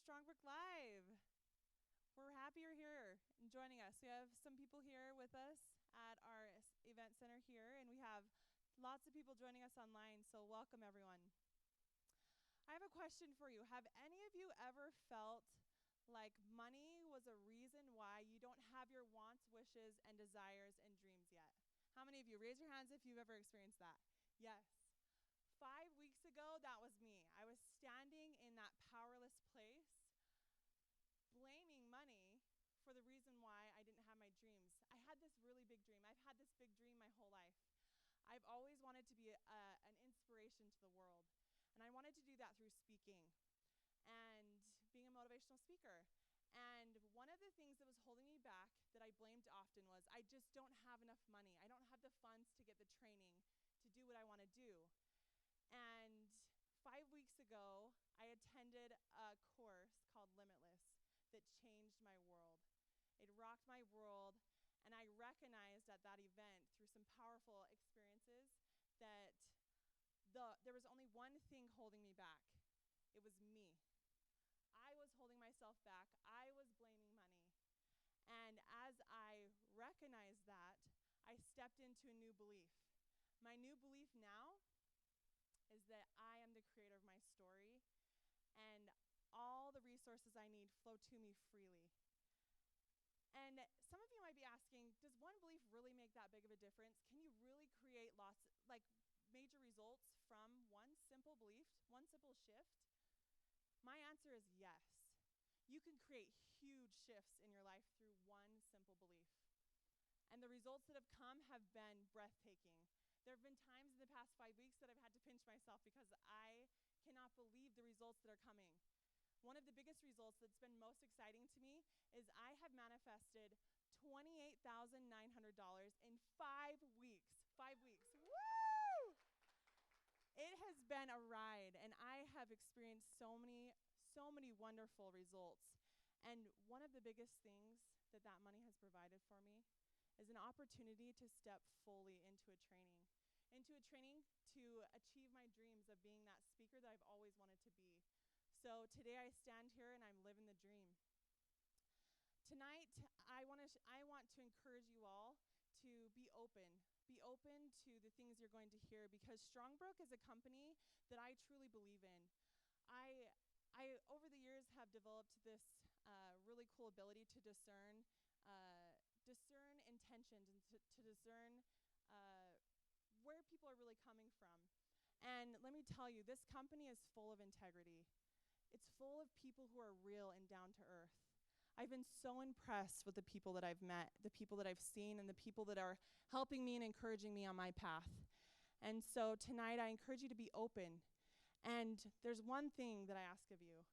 Strongbrook Live. We're happy you're here and joining us. We have some people here with us at our event center here, and we have lots of people joining us online, so welcome everyone. I have a question for you. Have any of you ever felt like money was a reason why you don't have your wants, wishes, and desires and dreams yet? How many of you? Raise your hands if you've ever experienced that. Yes. 5 weeks ago, that was me. I was standing in that powerless place, blaming money for the reason why I didn't have my dreams. I had this really big dream. I've had this big dream my whole life. I've always wanted to be an inspiration to the world, and I wanted to do that through speaking and being a motivational speaker. And one of the things that was holding me back that I blamed often was I just don't have enough money. I don't have the funds to get the training to do what I want to do. And 5 weeks ago, I attended a course called Limitless that changed my world. It rocked my world, and I recognized at that event through some powerful experiences that there was only one thing holding me back. It was me. I was holding myself back. I was blaming money. And as I recognized that, I stepped into a new belief. My new belief now is that I am the creator of my story, and all the resources I need flow to me freely. And some of you might be asking, does one belief really make that big of a difference? Can you really create major results from one simple belief, one simple shift? My answer is yes. You can create huge shifts in your life through one simple belief. And the results that have come have been breathtaking. There have been times in the past 5 weeks that I've had to pinch myself because I cannot believe the results that are coming. One of the biggest results that's been most exciting to me is I have manifested $28,900 in 5 weeks. 5 weeks. Woo! It has been a ride, and I have experienced so many wonderful results. And one of the biggest things that money has provided for me is an opportunity to step fully into a training to achieve my dreams of being that speaker that I've always wanted to be. So today I stand here and I'm living the dream. Tonight, I want to encourage you all to be open. Be open to the things you're going to hear, because Strongbrook is a company that I truly believe in. I over the years have developed this really cool ability to discern intentions and to discern where people are really coming from. And let me tell you, this company is full of integrity. It's full of people who are real and down to earth. I've been so impressed with the people that I've met, the people that I've seen, and the people that are helping me and encouraging me on my path. And so tonight I encourage you to be open. And there's one thing that I ask of you.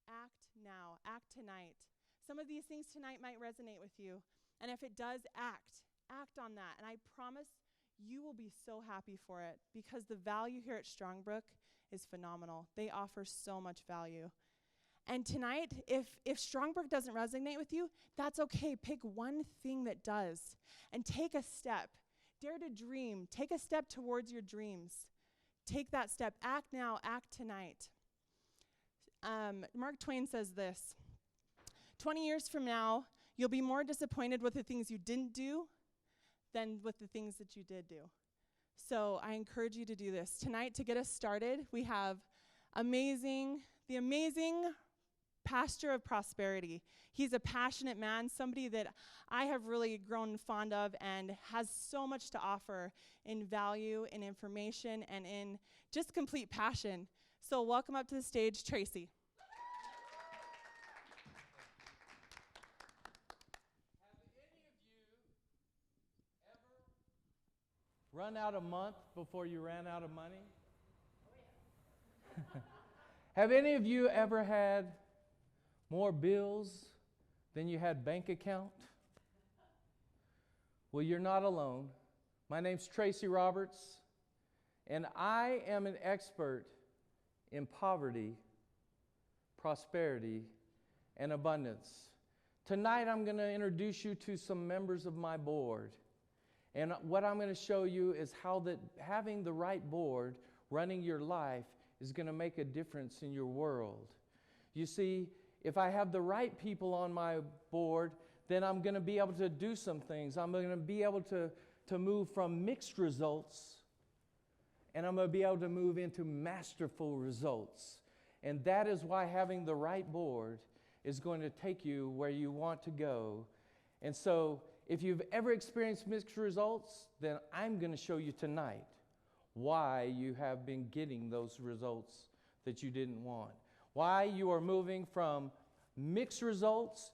Act now. Act tonight. Some of these things tonight might resonate with you. And if it does, act. Act on that. And I promise you will be so happy for it, because the value here at Strongbrook is phenomenal. They offer so much value. And tonight, if Strongbrook doesn't resonate with you, that's okay. Pick one thing that does and take a step. Dare to dream. Take a step towards your dreams. Take that step. Act now. Act tonight. Mark Twain says this: 20 years from now, you'll be more disappointed with the things you didn't do than with the things that you did do. So I encourage you to do this. Tonight, to get us started, we have the amazing Pastor of Prosperity. He's a passionate man, somebody that I have really grown fond of and has so much to offer in value, in information, and in just complete passion. So welcome up to the stage, Tracy. Have any of you ever run out a month before you ran out of money? Oh, yeah. Have any of you ever had more bills than you had bank account? Well, you're not alone. My name's Tracy Roberts, and I am an expert in poverty, prosperity, and abundance. Tonight, I'm going to introduce you to some members of my board. And what I'm going to show you is how that having the right board running your life is going to make a difference in your world. You see, if I have the right people on my board, then I'm going to be able to do some things. I'm going to be able to move from mixed results, and I'm going to be able to move into masterful results. And that is why having the right board is going to take you where you want to go. And so if you've ever experienced mixed results, then I'm going to show you tonight why you have been getting those results that you didn't want. Why you are moving from mixed results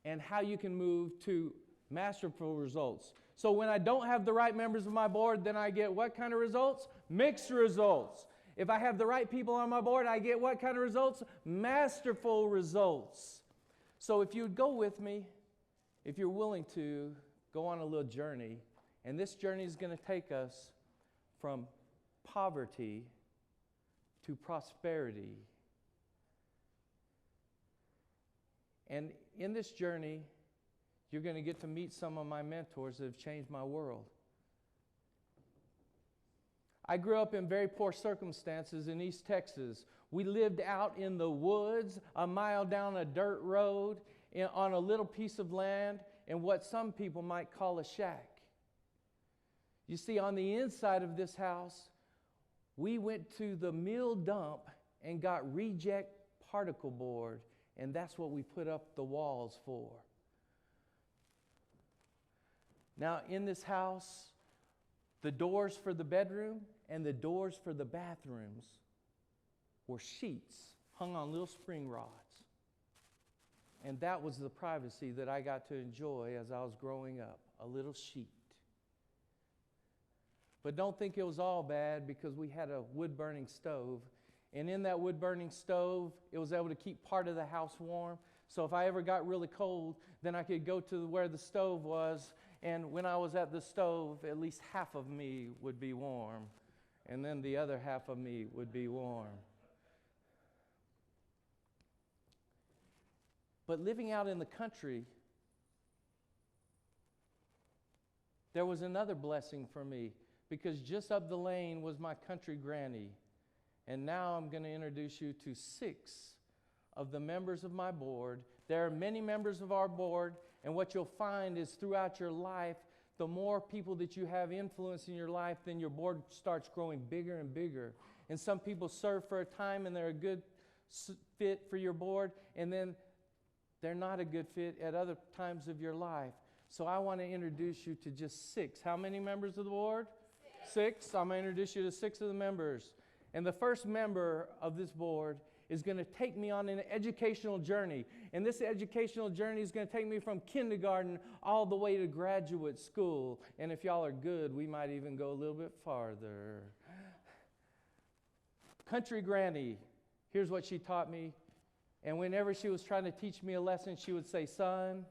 and how you can move to masterful results. So when I don't have the right members of my board, then I get what kind of results? Mixed results. If I have the right people on my board, I get what kind of results? Masterful results. So if you'd go with me, if you're willing to, go on a little journey. And this journey is going to take us from poverty to prosperity. And in this journey, you're going to get to meet some of my mentors that have changed my world. I grew up in very poor circumstances in East Texas. We lived out in the woods, a mile down a dirt road, on a little piece of land, in what some people might call a shack. You see, on the inside of this house, we went to the mill dump and got reject particle board, and that's what we put up the walls for. Now, in this house, the doors for the bedroom and the doors for the bathrooms were sheets hung on little spring rods. And that was the privacy that I got to enjoy as I was growing up, a little sheet. But don't think it was all bad, because we had a wood-burning stove. And in that wood-burning stove, it was able to keep part of the house warm. So if I ever got really cold, then I could go to where the stove was, and when I was at the stove, at least half of me would be warm, and then the other half of me would be warm. But living out in the country, there was another blessing for me, because just up the lane was my country granny. And now I'm going to introduce you to 6 of the members of my board. There are many members of our board, and what you'll find is throughout your life, the more people that you have influence in your life, then your board starts growing bigger and bigger. And some people serve for a time and they're a good fit for your board, and then they're not a good fit at other times of your life. So I want to introduce you to just 6. How many members of the board? 6. I'm going to introduce you to 6 of the members. And the first member of this board is going to take me on an educational journey. And this educational journey is going to take me from kindergarten all the way to graduate school. And if y'all are good, we might even go a little bit farther. Country Granny, here's what she taught me. And whenever she was trying to teach me a lesson, she would say, "Son,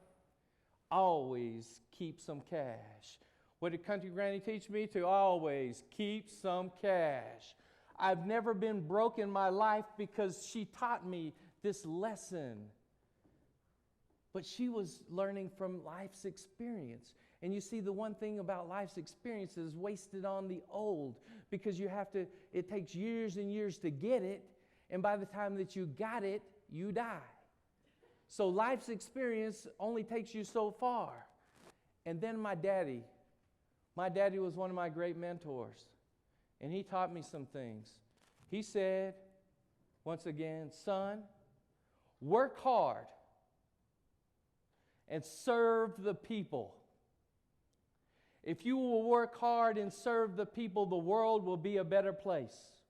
always keep some cash." What did Country Granny teach me? To always keep some cash. I've never been broke in my life because she taught me this lesson. But she was learning from life's experience. And you see, the one thing about life's experience is wasted on the old, because it takes years and years to get it, and by the time that you got it, you die. So life's experience only takes you so far. And then my daddy was one of my great mentors. And he taught me some things. He said, once again, "Son, work hard and serve the people. If you will work hard and serve the people, the world will be a better place."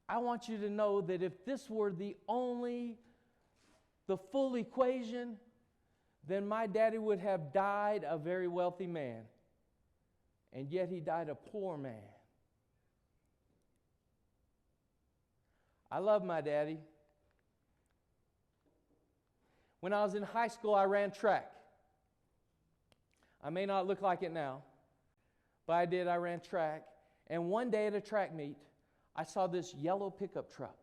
I want you to know that if this were the full equation, then my daddy would have died a very wealthy man. And yet he died a poor man. I love my daddy. When I was in high school, I ran track. I may not look like it now, but I did. I ran track. And one day at a track meet, I saw this yellow pickup truck,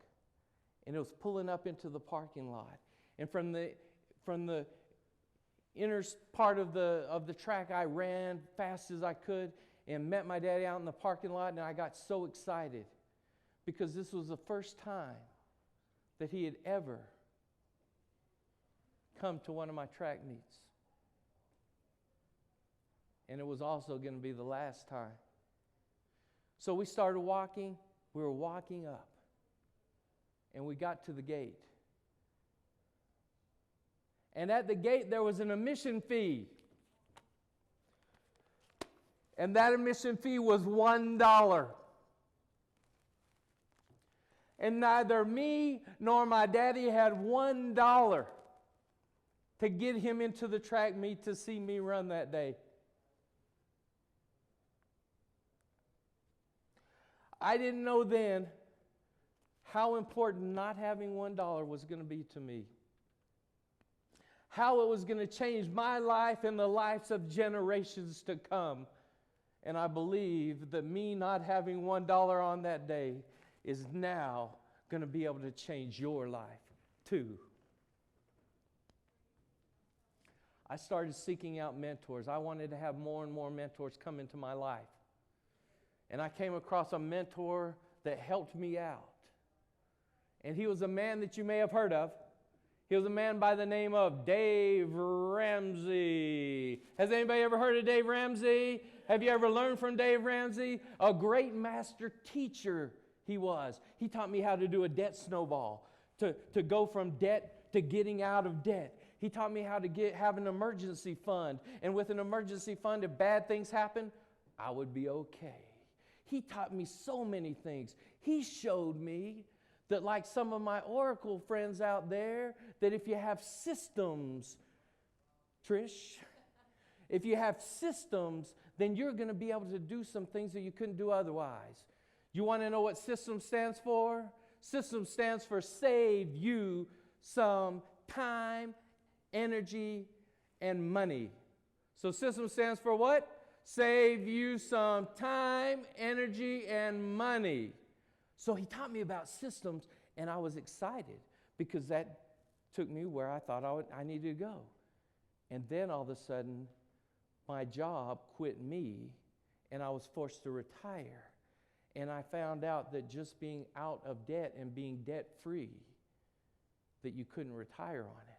and it was pulling up into the parking lot. And from the inner part of the track, I ran fast as I could and met my daddy out in the parking lot, and I got so excited, because this was the first time that he had ever come to one of my track meets. And it was also going to be the last time. So we started walking. We were walking up. And we got to the gate. And at the gate, there was an admission fee. And that admission fee was $1. And neither me nor my daddy had $1 to get him into the track meet to see me run that day. I didn't know then how important not having $1 was going to be to me. How it was going to change my life and the lives of generations to come. And I believe that me not having $1 on that day is now going to be able to change your life too. I started seeking out mentors. I wanted to have more and more mentors come into my life. And I came across a mentor that helped me out. And he was a man that you may have heard of. He was a man by the name of Dave Ramsey. Has anybody ever heard of Dave Ramsey? Have you ever learned from Dave Ramsey? A great master teacher he was. He taught me how to do a debt snowball, to go from debt to getting out of debt. He taught me how to have an emergency fund. And with an emergency fund, if bad things happen, I would be okay. He taught me so many things. He showed me that, like some of my Oracle friends out there, that if you have systems, Trish, if you have systems, then you're going to be able to do some things that you couldn't do otherwise. You want to know what system stands for? System stands for save you some time, energy, and money. So system stands for what? Save you some time, energy, and money. So he taught me about systems, and I was excited because that took me where I thought I needed to go. And then all of a sudden, my job quit me, and I was forced to retire. And I found out that just being out of debt and being debt-free, that you couldn't retire on it.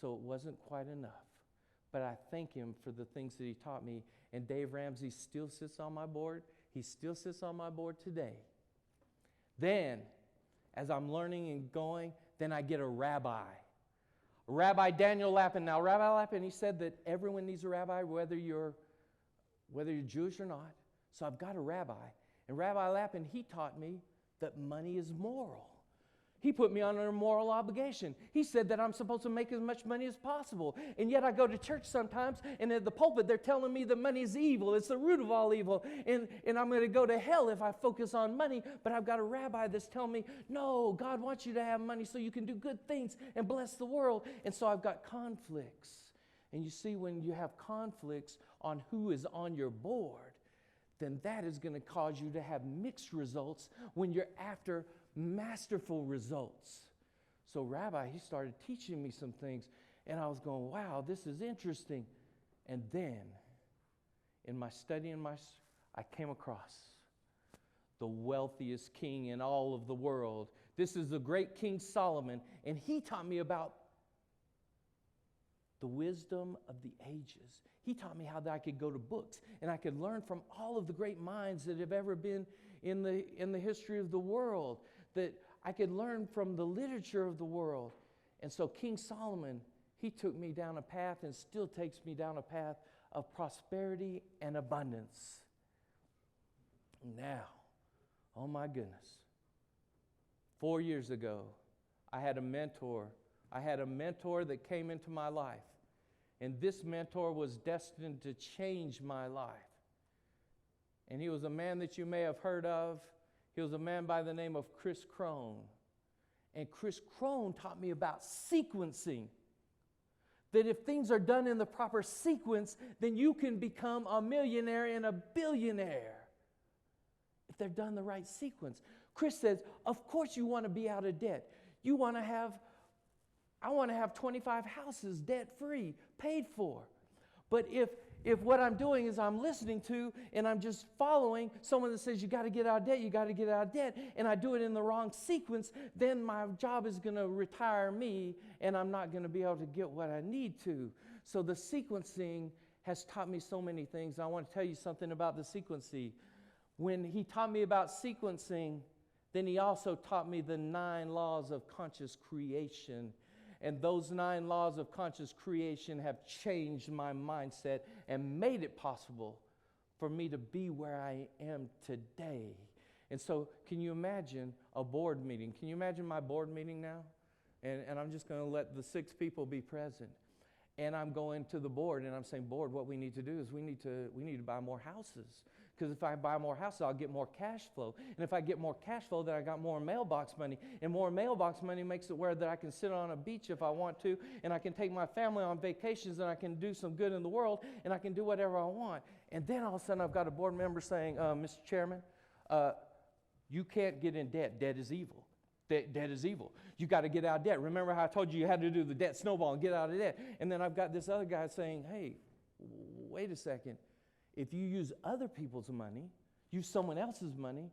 So it wasn't quite enough. But I thank him for the things that he taught me. And Dave Ramsey still sits on my board. He still sits on my board today. Then, as I'm learning and going, then I get a rabbi. Rabbi Daniel Lappin. Now, Rabbi Lappin, he said that everyone needs a rabbi, whether you're Jewish or not. So I've got a rabbi. And Rabbi Lappin, he taught me that money is moral. He put me under a moral obligation. He said that I'm supposed to make as much money as possible. And yet I go to church sometimes, and at the pulpit, they're telling me that money is evil. It's the root of all evil. And I'm going to go to hell if I focus on money. But I've got a rabbi that's telling me, no, God wants you to have money so you can do good things and bless the world. And so I've got conflicts. And you see, when you have conflicts on who is on your board, then that is going to cause you to have mixed results when you're after masterful results. So Rabbi, he started teaching me some things, and I was going, wow, this is interesting. And then, in my study, I came across the wealthiest king in all of the world. This is the great King Solomon, and he taught me about the wisdom of the ages. He taught me how that I could go to books, and I could learn from all of the great minds that have ever been in the history of the world, that I could learn from the literature of the world. And so King Solomon, he took me down a path and still takes me down a path of prosperity and abundance. Now, oh my goodness, 4 years ago, I had a mentor. I had a mentor that came into my life. And this mentor was destined to change my life. And he was a man that you may have heard of. He was a man by the name of Chris Crone. And Chris Crone taught me about sequencing. That if things are done in the proper sequence, then you can become a millionaire and a billionaire. If they're done the right sequence. Chris says, of course you want to be out of debt. I want to have 25 houses debt-free, paid for. But if what I'm doing is I'm listening to and I'm just following someone that says you got to get out of debt, you got to get out of debt, and I do it in the wrong sequence, then my job is going to retire me and I'm not going to be able to get what I need to. So the sequencing has taught me so many things. I want to tell you something about the sequencing. When he taught me about sequencing, then he also taught me the 9 laws of conscious creation. And those 9 laws of conscious creation have changed my mindset and made it possible for me to be where I am today. And so can you imagine a board meeting? Can you imagine my board meeting now? And I'm just going to let the 6 people be present. And I'm going to the board and I'm saying, board, what we need to do is we need to buy more houses. Because if I buy more houses, I'll get more cash flow. And if I get more cash flow, then I got more mailbox money. And more mailbox money makes it where that I can sit on a beach if I want to, and I can take my family on vacations, and I can do some good in the world, and I can do whatever I want. And then all of a sudden I've got a board member saying, Mr. Chairman, you can't get in debt. Debt is evil. Debt is evil. You got to get out of debt. Remember how I told you had to do the debt snowball and get out of debt. And then I've got this other guy saying, hey, wait a second. If you use other people's money, use someone else's money,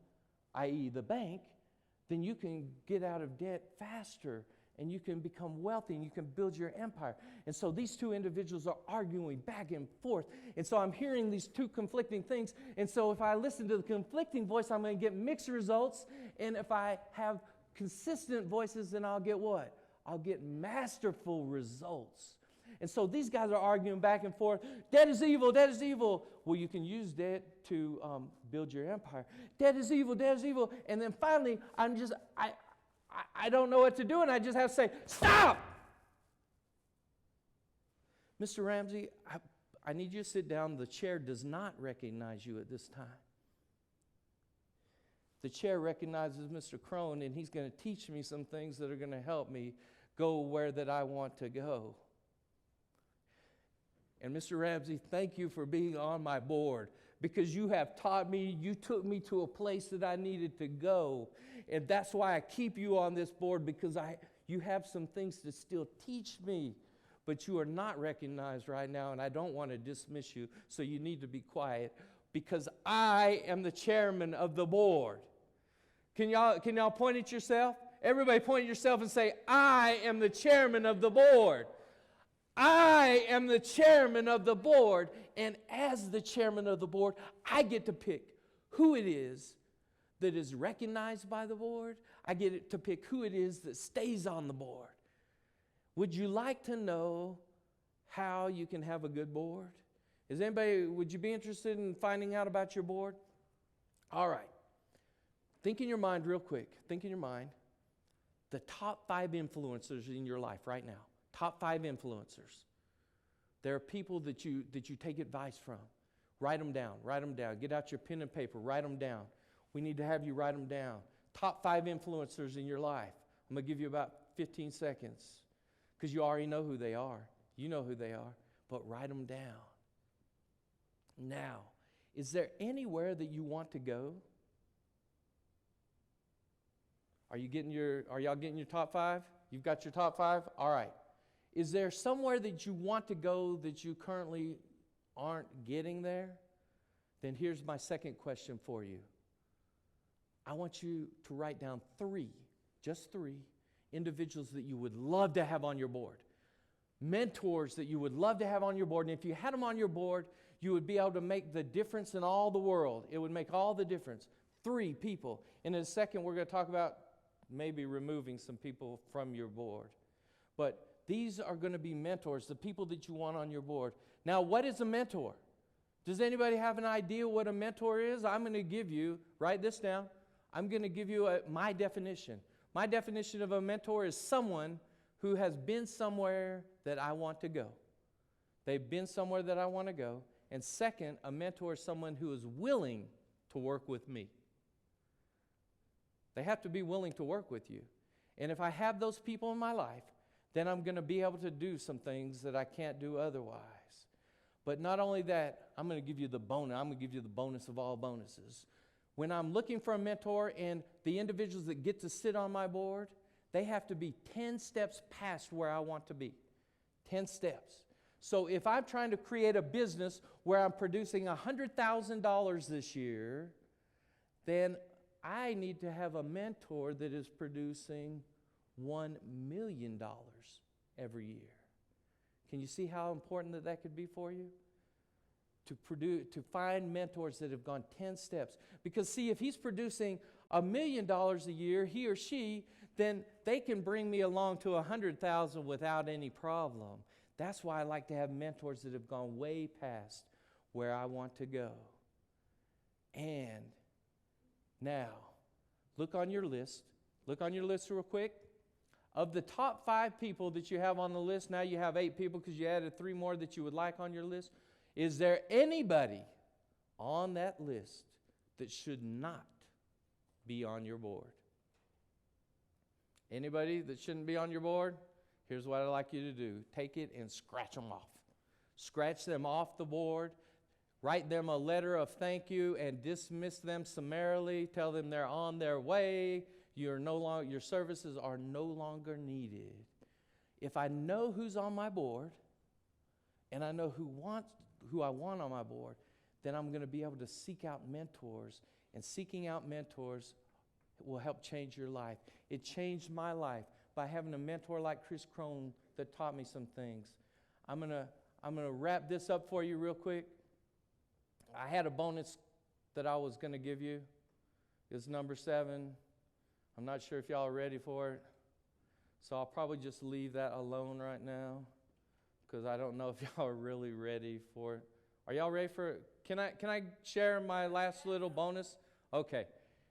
i.e. the bank, then you can get out of debt faster and you can become wealthy and you can build your empire. And so these 2 individuals are arguing back and forth. And so I'm hearing these 2 conflicting things. And so if I listen to the conflicting voice, I'm going to get mixed results. And if I have consistent voices, then I'll get what? I'll get masterful results. And so these guys are arguing back and forth. Debt is evil, debt is evil. Well, you can use debt to build your empire. Debt is evil, debt is evil. And then finally, I don't know what to do, and I just have to say, stop! Mr. Ramsey, I need you to sit down. The chair does not recognize you at this time. The chair recognizes Mr. Crone, and he's going to teach me some things that are going to help me go where that I want to go. And Mr. Ramsey, thank you for being on my board, because you have taught me, you took me to a place that I needed to go. And that's why I keep you on this board, because you have some things to still teach me. But you are not recognized right now, and I don't want to dismiss you, so you need to be quiet, because I am the chairman of the board. Can y'all point at yourself? Everybody point at yourself and say, I am the chairman of the board. I am the chairman of the board, and as the chairman of the board, I get to pick who it is that is recognized by the board. I get to pick who it is that stays on the board. Would you like to know how you can have a good board? Would you be interested in finding out about your board? All right. Think in your mind real quick. Think in your mind the top 5 influencers in your life right now. Top 5 influencers. There are people that you take advice from. Write them down. Write them down. Get out your pen and paper. Write them down. We need to have you write them down. Top 5 influencers in your life. I'm going to give you about 15 seconds because you already know who they are. You know who they are. But write them down. Now, is there anywhere that you want to go? Are y'all getting your top 5? You've got your top 5? All right. Is there somewhere that you want to go that you currently aren't getting there? Then here's my second question for you. I want you to write down 3, just 3, individuals that you would love to have on your board. Mentors that you would love to have on your board. And if you had them on your board, you would be able to make the difference in all the world. It would make all the difference. 3 people. And in a second, we're going to talk about maybe removing some people from your board. But these are going to be mentors, the people that you want on your board. Now, what is a mentor? Does anybody have an idea what a mentor is? I'm going to give you, write this down, I'm going to give you my definition. My definition of a mentor is someone who has been somewhere that I want to go. They've been somewhere that I want to go. And second, a mentor is someone who is willing to work with me. They have to be willing to work with you. And if I have those people in my life, then I'm going to be able to do some things that I can't do otherwise. But not only that, I'm going to give you the bonus. I'm going to give you the bonus of all bonuses. When I'm looking for a mentor and the individuals that get to sit on my board, they have to be 10 steps past where I want to be. 10 steps. So if I'm trying to create a business where I'm producing $100,000 this year, then I need to have a mentor that is producing $1 million every year. Can you see how important that could be for you? To find mentors that have gone 10 steps. Because see, if he's producing $1 million a year, he or she, then they can bring me along to 100,000 without any problem. That's why I like to have mentors that have gone way past where I want to go. And now, look on your list. Look on your list real quick. Of the top 5 people that you have on the list, now you have 8 people because you added 3 more that you would like on your list. Is there anybody on that list that should not be on your board? Anybody that shouldn't be on your board? Here's what I'd like you to do. Take it and scratch them off. Scratch them off the board. Write them a letter of thank you and dismiss them summarily. Tell them they're on their way. Your services are no longer needed. If I know who's on my board and I know who I want on my board, then I'm going to be able to seek out mentors. And seeking out mentors will help change your life. It changed my life by having a mentor like Chris Crone that taught me some things. I'm gonna wrap this up for you real quick. I had a bonus that I was going to give you. It's number 7. I'm not sure if y'all are ready for it. So I'll probably just leave that alone right now because I don't know if y'all are really ready for it. Are y'all ready for it? Can I share my last little bonus? Okay.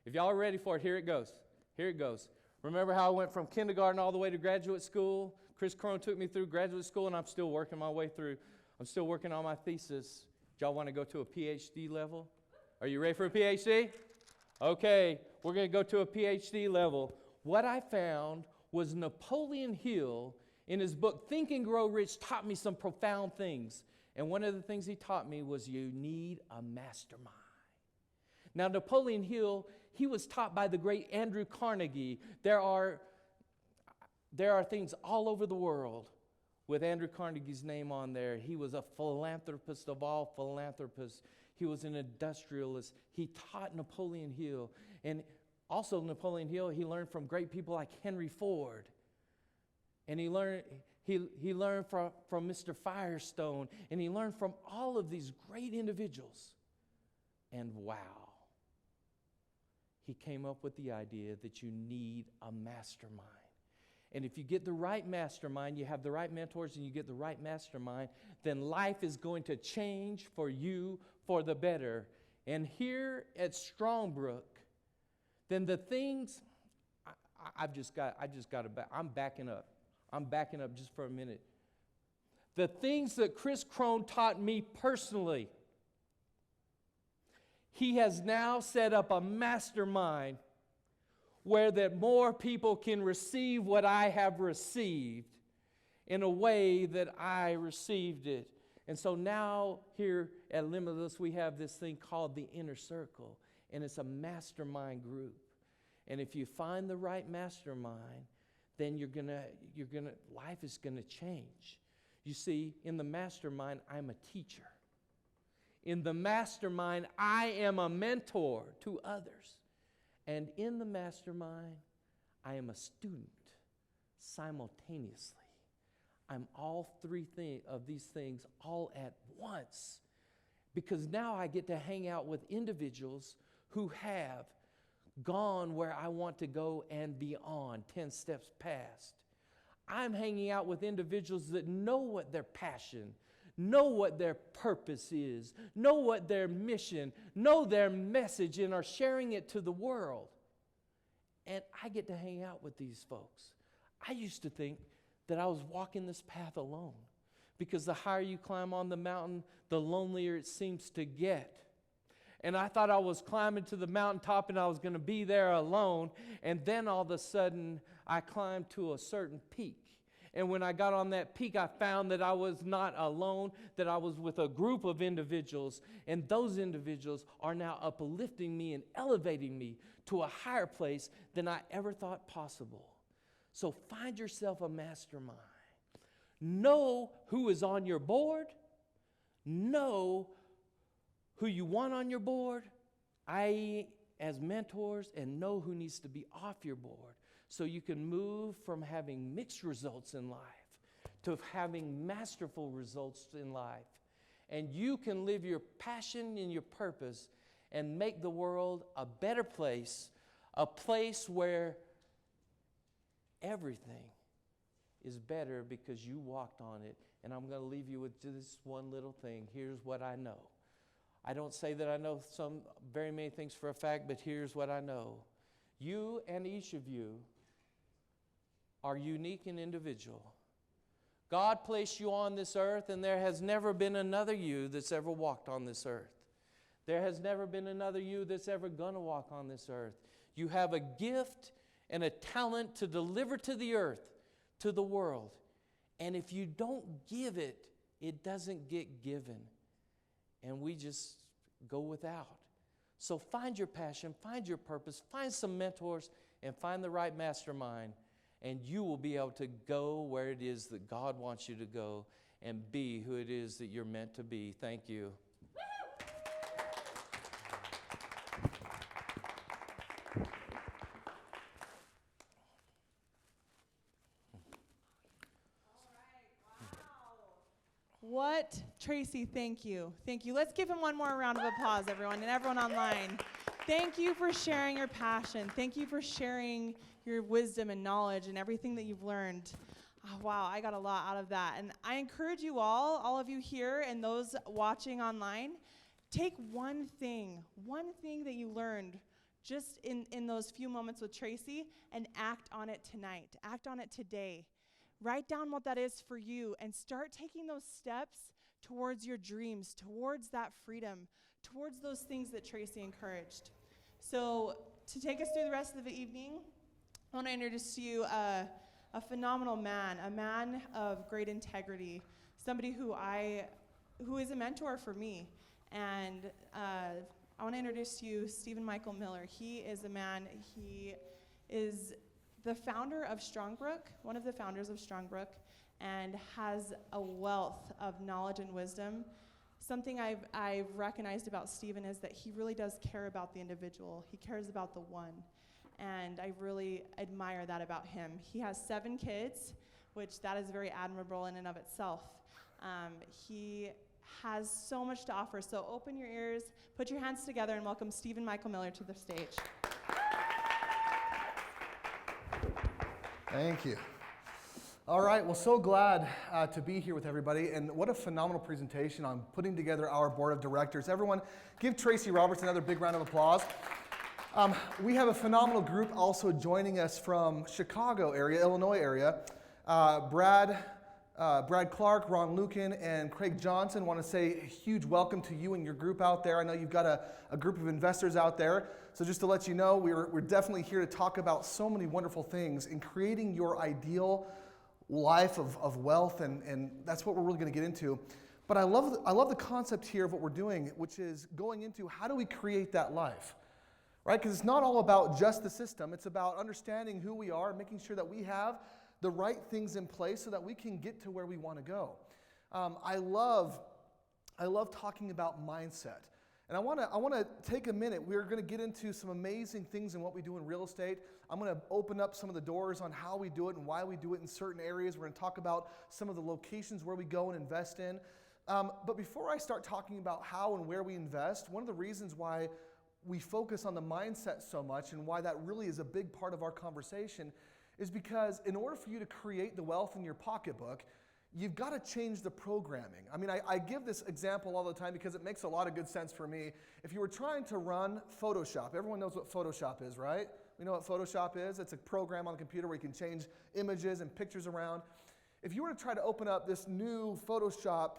If y'all are ready for it, here it goes. Here it goes. Remember how I went from kindergarten all the way to graduate school? Chris Crone took me through graduate school, and I'm still working my way through. I'm still working on my thesis. Do y'all want to go to a PhD level? Are you ready for a PhD? Okay, we're going to go to a PhD level. What I found was Napoleon Hill, in his book Think and Grow Rich, taught me some profound things. And one of the things he taught me was you need a mastermind. Now, Napoleon Hill, he was taught by the great Andrew Carnegie. There are things all over the world with Andrew Carnegie's name on there. He was a philanthropist of all philanthropists. He was an industrialist. He taught Napoleon Hill. And also Napoleon Hill, he learned from great people like Henry Ford. And he learned from Mr. Firestone. And he learned from all of these great individuals. And wow, he came up with the idea that you need a mastermind. And if you get the right mastermind, you have the right mentors, and you get the right mastermind, then life is going to change for you for the better. And here at Strongbrook, then the things, I'm backing up. I'm backing up just for a minute. The things that Chris Crone taught me personally, he has now set up a mastermind where that more people can receive what I have received in a way that I received it. And so now here at Limitless, we have this thing called the Inner Circle, and it's a mastermind group. And if you find the right mastermind, then life is gonna change. You see, in the mastermind, I'm a teacher. In the mastermind, I am a mentor to others. And in the mastermind, I am a student simultaneously. I'm all 3 of these things all at once. Because now I get to hang out with individuals who have gone where I want to go and beyond, 10 steps past. I'm hanging out with individuals that know what their passion, know what their purpose is, know what their mission, know their message, and are sharing it to the world. And I get to hang out with these folks. I used to think that I was walking this path alone, because the higher you climb on the mountain, the lonelier it seems to get. And I thought I was climbing to the mountaintop and I was going to be there alone. And then all of a sudden, I climbed to a certain peak. And when I got on that peak, I found that I was not alone, that I was with a group of individuals. And those individuals are now uplifting me and elevating me to a higher place than I ever thought possible. So find yourself a mastermind. Know who is on your board. Know who you want on your board, i.e. as mentors, and know who needs to be off your board so you can move from having mixed results in life to having masterful results in life. And you can live your passion and your purpose and make the world a better place, a place where everything is better because you walked on it. And I'm going to leave you with just one little thing. Here's what I know. I don't say that I know very many things for a fact, but here's what I know. You and each of you are unique and individual. God placed you on this earth, and there has never been another you that's ever walked on this earth. There has never been another you that's ever going to walk on this earth. You have a gift and a talent to deliver to the earth, to the world. And if you don't give it, it doesn't get given. And we just go without. So find your passion, find your purpose, find some mentors, and find the right mastermind. And you will be able to go where it is that God wants you to go and be who it is that you're meant to be. Thank you. What? Tracy, thank you. Thank you. Let's give him one more round of applause, everyone, and everyone online. Thank you for sharing your passion. Thank you for sharing your wisdom and knowledge and everything that you've learned. Oh, wow, I got a lot out of that. And I encourage you all of you here and those watching online, take one thing that you learned just in those few moments with Tracy and act on it tonight. Act on it today. Write down what that is for you and start taking those steps towards your dreams, towards that freedom, towards those things that Tracy encouraged. So to take us through the rest of the evening, I want to introduce to you a phenomenal man, a man of great integrity, somebody who is a mentor for me. And I want to introduce to you Stephen Michael Miller. He is a man, he is the founder of Strongbrook, one of the founders of Strongbrook, and has a wealth of knowledge and wisdom. Something I've recognized about Stephen is that he really does care about the individual. He cares about the one. And I really admire that about him. He has 7 kids, which that is very admirable in and of itself. He has so much to offer. So open your ears, put your hands together, and welcome Stephen Michael Miller to the stage. Thank you. All right, well, so glad to be here with everybody, and what a phenomenal presentation on putting together our board of directors. Everyone, give Tracy Roberts another big round of applause. We have a phenomenal group also joining us from Chicago area, Illinois area. Brad Clark, Ron Lucan, and Craig Johnson. Want to say a huge welcome to you and your group out there. I know you've got a group of investors out there. So just to let you know, we're definitely here to talk about so many wonderful things in creating your ideal life of wealth, and that's what we're really going to get into. But I love the concept here of what we're doing, which is going into how do we create that life, right? Because it's not all about just the system. It's about understanding who we are, making sure that we have the right things in place so that we can get to where we want to go. I love talking about mindset. And I want to take a minute. We're going to get into some amazing things in what we do in real estate. I'm going to open up some of the doors on how we do it and why we do it in certain areas. We're going to talk about some of the locations where we go and invest in. But before I start talking about how and where we invest, one of the reasons why we focus on the mindset so much and why that really is a big part of our conversation is because in order for you to create the wealth in your pocketbook, you've got to change the programming. I mean, I give this example all the time because it makes a lot of good sense for me. If you were trying to run Photoshop, everyone knows what Photoshop is, right? We know what Photoshop is. It's a program on the computer where you can change images and pictures around. If you were to try to open up this new Photoshop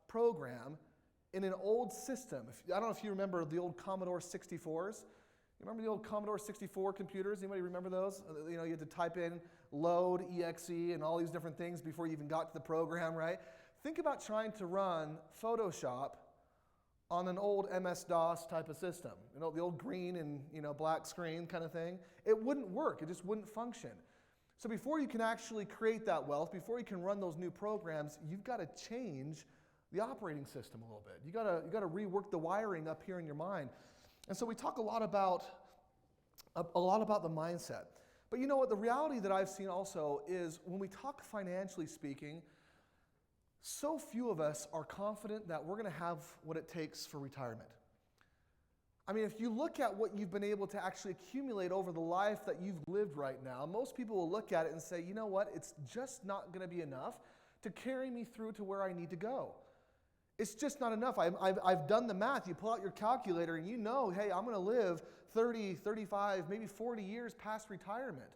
program in an old system, I don't know if you remember the old Commodore 64s. You remember the old Commodore 64 computers? Anybody remember those? You had to type in load, exe, and all these different things before you even got to the program, right? Think about trying to run Photoshop on an old MS-DOS type of system. The old green and black screen kind of thing. It wouldn't work. It just wouldn't function. So before you can actually create that wealth, before you can run those new programs, you've got to change the operating system a little bit. You got to rework the wiring up here in your mind. And so we talk a lot about the mindset. But you know what? The reality that I've seen also is when we talk financially speaking, so few of us are confident that we're going to have what it takes for retirement. I mean, if you look at what you've been able to actually accumulate over the life that you've lived right now, most people will look at it and say, you know what, it's just not going to be enough to carry me through to where I need to go. It's just not enough. I've done the math. You pull out your calculator and you know, hey, I'm going to live 30, 35, maybe 40 years past retirement.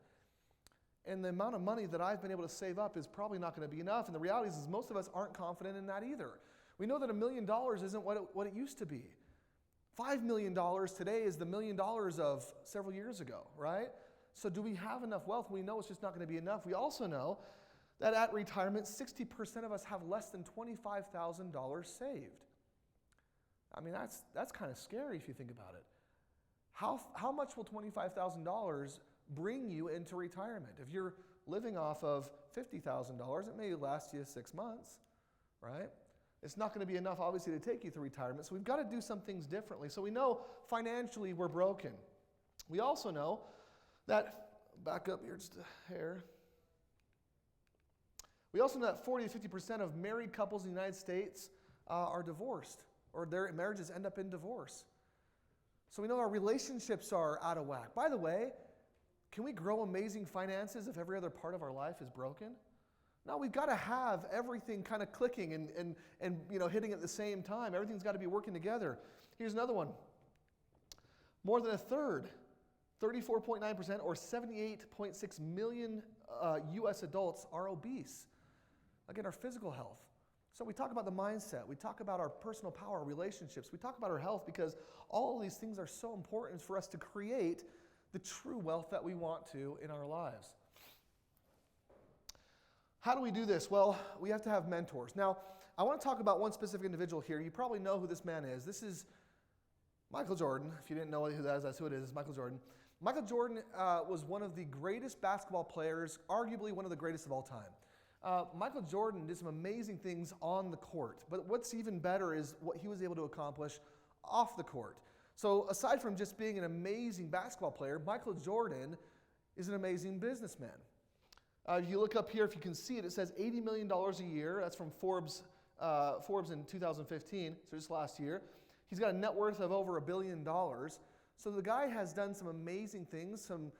And the amount of money that I've been able to save up is probably not going to be enough. And the reality is most of us aren't confident in that either. We know that $1 million isn't what it used to be. $5 million today is the $1 million of several years ago, right? So do we have enough wealth? We know it's just not going to be enough. We also know that at retirement, 60% of us have less than $25,000 saved. I mean, that's kind of scary if you think about it. How much will $25,000 bring you into retirement? If you're living off of $50,000, it may last you 6 months, right? It's not going to be enough, obviously, to take you through retirement. So we've got to do some things differently. So we know financially we're broken. We also know that, back up here just a hair. We also know that 40 to 50% of married couples in the United States are divorced, or their marriages end up in divorce. So we know our relationships are out of whack. By the way, can we grow amazing finances if every other part of our life is broken? No, we've got to have everything kind of clicking and hitting at the same time. Everything's got to be working together. Here's another one. More than a third, 34.9%, or 78.6 million U.S. adults are obese. Again, our physical health. So we talk about the mindset. We talk about our personal power, relationships. We talk about our health because all of these things are so important for us to create the true wealth that we want to in our lives. How do we do this? Well, we have to have mentors. Now, I want to talk about one specific individual here. You probably know who this man is. This is Michael Jordan. If you didn't know who that is, that's who it is. It's Michael Jordan. Michael Jordan was one of the greatest basketball players, arguably one of the greatest of all time. Michael Jordan did some amazing things on the court, but what's even better is what he was able to accomplish off the court. So aside from just being an amazing basketball player, Michael Jordan is an amazing businessman. If you look up here, if you can see it, it says $80 million a year. That's from Forbes in 2015, so just last year. He's got a net worth of over $1 billion. So the guy has done some amazing things, some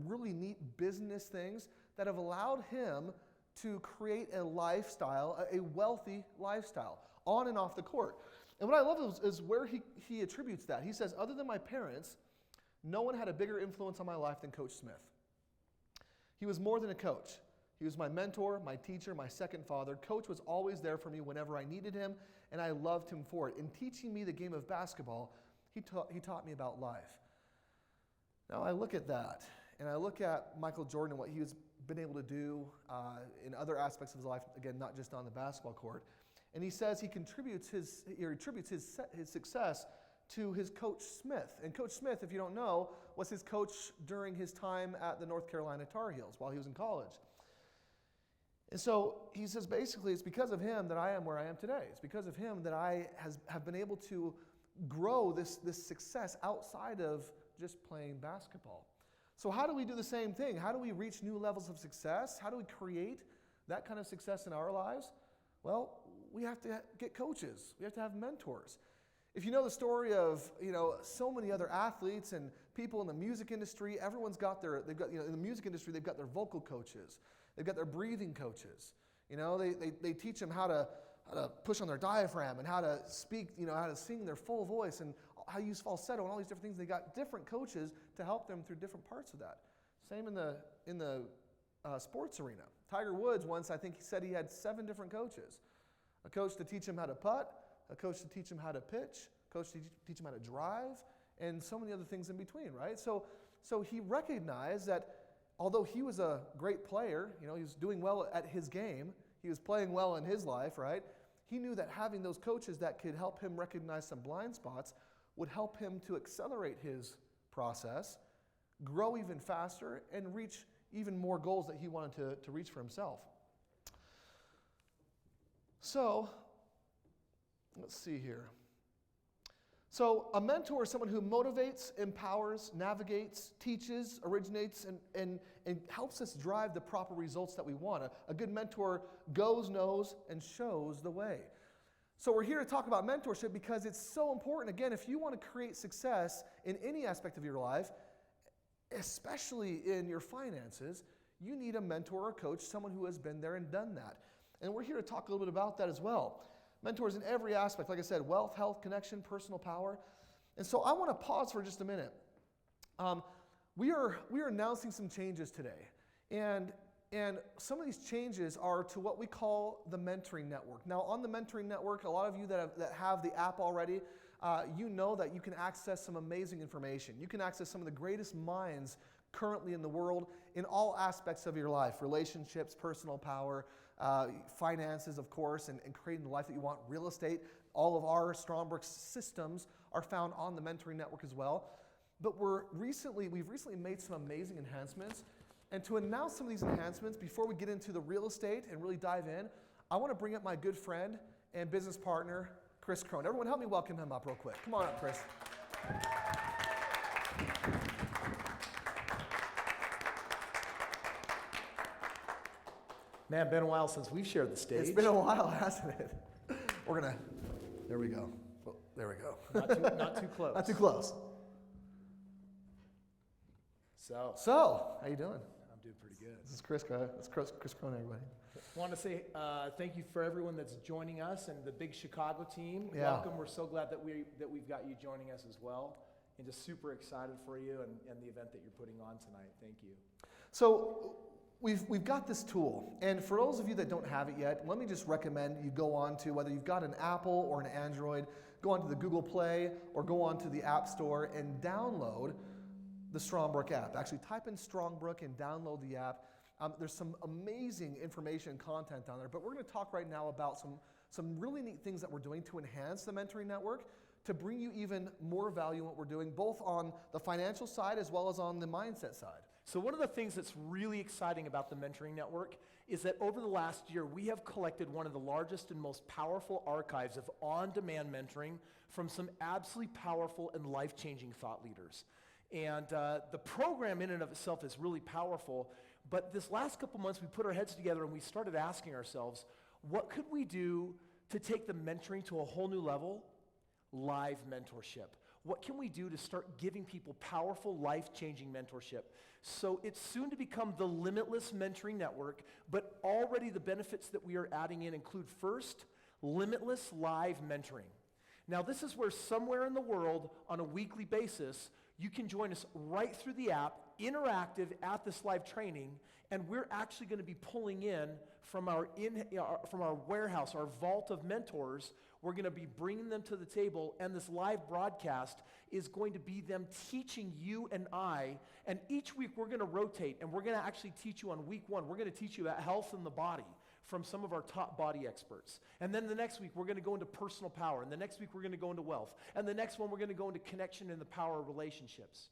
really neat business things that have allowed him to create a lifestyle, a wealthy lifestyle, on and off the court. And what I love is where he attributes that. He says, other than my parents, no one had a bigger influence on my life than Coach Smith. He was more than a coach. He was my mentor, my teacher, my second father. Coach was always there for me whenever I needed him, and I loved him for it. In teaching me the game of basketball, he taught me about life. Now I look at that, and I look at Michael Jordan and what he has been able to do in other aspects of his life, again, not just on the basketball court. And he says he attributes his success to his coach Smith. And Coach Smith, if you don't know, was his coach during his time at the North Carolina Tar Heels while he was in college. And so he says basically it's because of him that I am where I am today. It's because of him that I have been able to grow this success outside of just playing basketball. So how do we do the same thing? How do we reach new levels of success? How do we create that kind of success in our lives? Well, we have to get coaches. We have to have mentors. If you know the story of, so many other athletes and people in the music industry, everyone's got in the music industry, they've got their vocal coaches. They've got their breathing coaches. They teach them how to push on their diaphragm and how to speak, how to sing their full voice and how to use falsetto and all these different things. They got different coaches to help them through different parts of that. Same in the sports arena. Tiger Woods once, I think he said he had 7 different coaches. A coach to teach him how to putt, a coach to teach him how to pitch, a coach to teach him how to drive, and so many other things in between, right? So he recognized that although he was a great player, he was doing well at his game, he was playing well in his life, right? He knew that having those coaches that could help him recognize some blind spots would help him to accelerate his process, grow even faster, and reach even more goals that he wanted to reach for himself. So, let's see here. So a mentor is someone who motivates, empowers, navigates, teaches, originates, and helps us drive the proper results that we want. A good mentor goes, knows, and shows the way. So we're here to talk about mentorship because it's so important. Again, if you want to create success in any aspect of your life, especially in your finances, you need a mentor or coach, someone who has been there and done that. And we're here to talk a little bit about that as well. Mentors in every aspect, like I said, wealth, health, connection, personal power. And so I want to pause for just a minute. We are announcing some changes today. And some of these changes are to what we call the Mentoring Network. Now, on the Mentoring Network, a lot of you that have the app already, you know that you can access some amazing information. You can access some of the greatest minds currently in the world in all aspects of your life: relationships, personal power, finances, of course, and creating the life that you want, real estate. All of our Strongbrook systems are found on the Mentoring Network as well. But we've recently made some amazing enhancements. And to announce some of these enhancements, before we get into the real estate and really dive in, I want to bring up my good friend and business partner, Chris Crone. Everyone help me welcome him up real quick. Come on up, Chris. Man, been a while since we've shared the stage. It's been a while, hasn't it? There we go. Oh, there we go. Not too close. Not too close. So, how you doing? I'm doing pretty good. This is Chris Crone. That's Chris Crone, everybody. I want to say thank you for everyone that's joining us and the big Chicago team. Yeah. Welcome. We're so glad that we've got you joining us as well, and just super excited for you and the event that you're putting on tonight. Thank you. So we've got this tool, and for those of you that don't have it yet, let me just recommend you go on to, whether you've got an Apple or an Android, go on to the Google Play or go on to the App Store and download the Strongbrook app. Actually, type in Strongbrook and download the app. There's some amazing information and content down there, but we're going to talk right now about some really neat things that we're doing to enhance the Mentoring Network, to bring you even more value in what we're doing, both on the financial side as well as on the mindset side. So one of the things that's really exciting about the Mentoring Network is that over the last year, we have collected one of the largest and most powerful archives of on-demand mentoring from some absolutely powerful and life-changing thought leaders. And the program in and of itself is really powerful, but this last couple months we put our heads together and we started asking ourselves, what could we do to take the mentoring to a whole new level? Live mentorship. What can we do to start giving people powerful, life-changing mentorship? So it's soon to become the Limitless Mentoring Network, but already the benefits that we are adding in include, first, limitless live mentoring. Now this is where somewhere in the world on a weekly basis, you can join us right through the app, interactive at this live training, and we're actually going to be pulling in from our warehouse, our vault of mentors. We're going to be bringing them to the table, and this live broadcast is going to be them teaching you and I, and each week we're going to rotate, and we're going to actually teach you on week one. We're going to teach you about health in the body from some of our top body experts. And then the next week, we're going to go into personal power. And the next week, we're going to go into wealth. And the next one, we're going to go into connection and the power of relationships.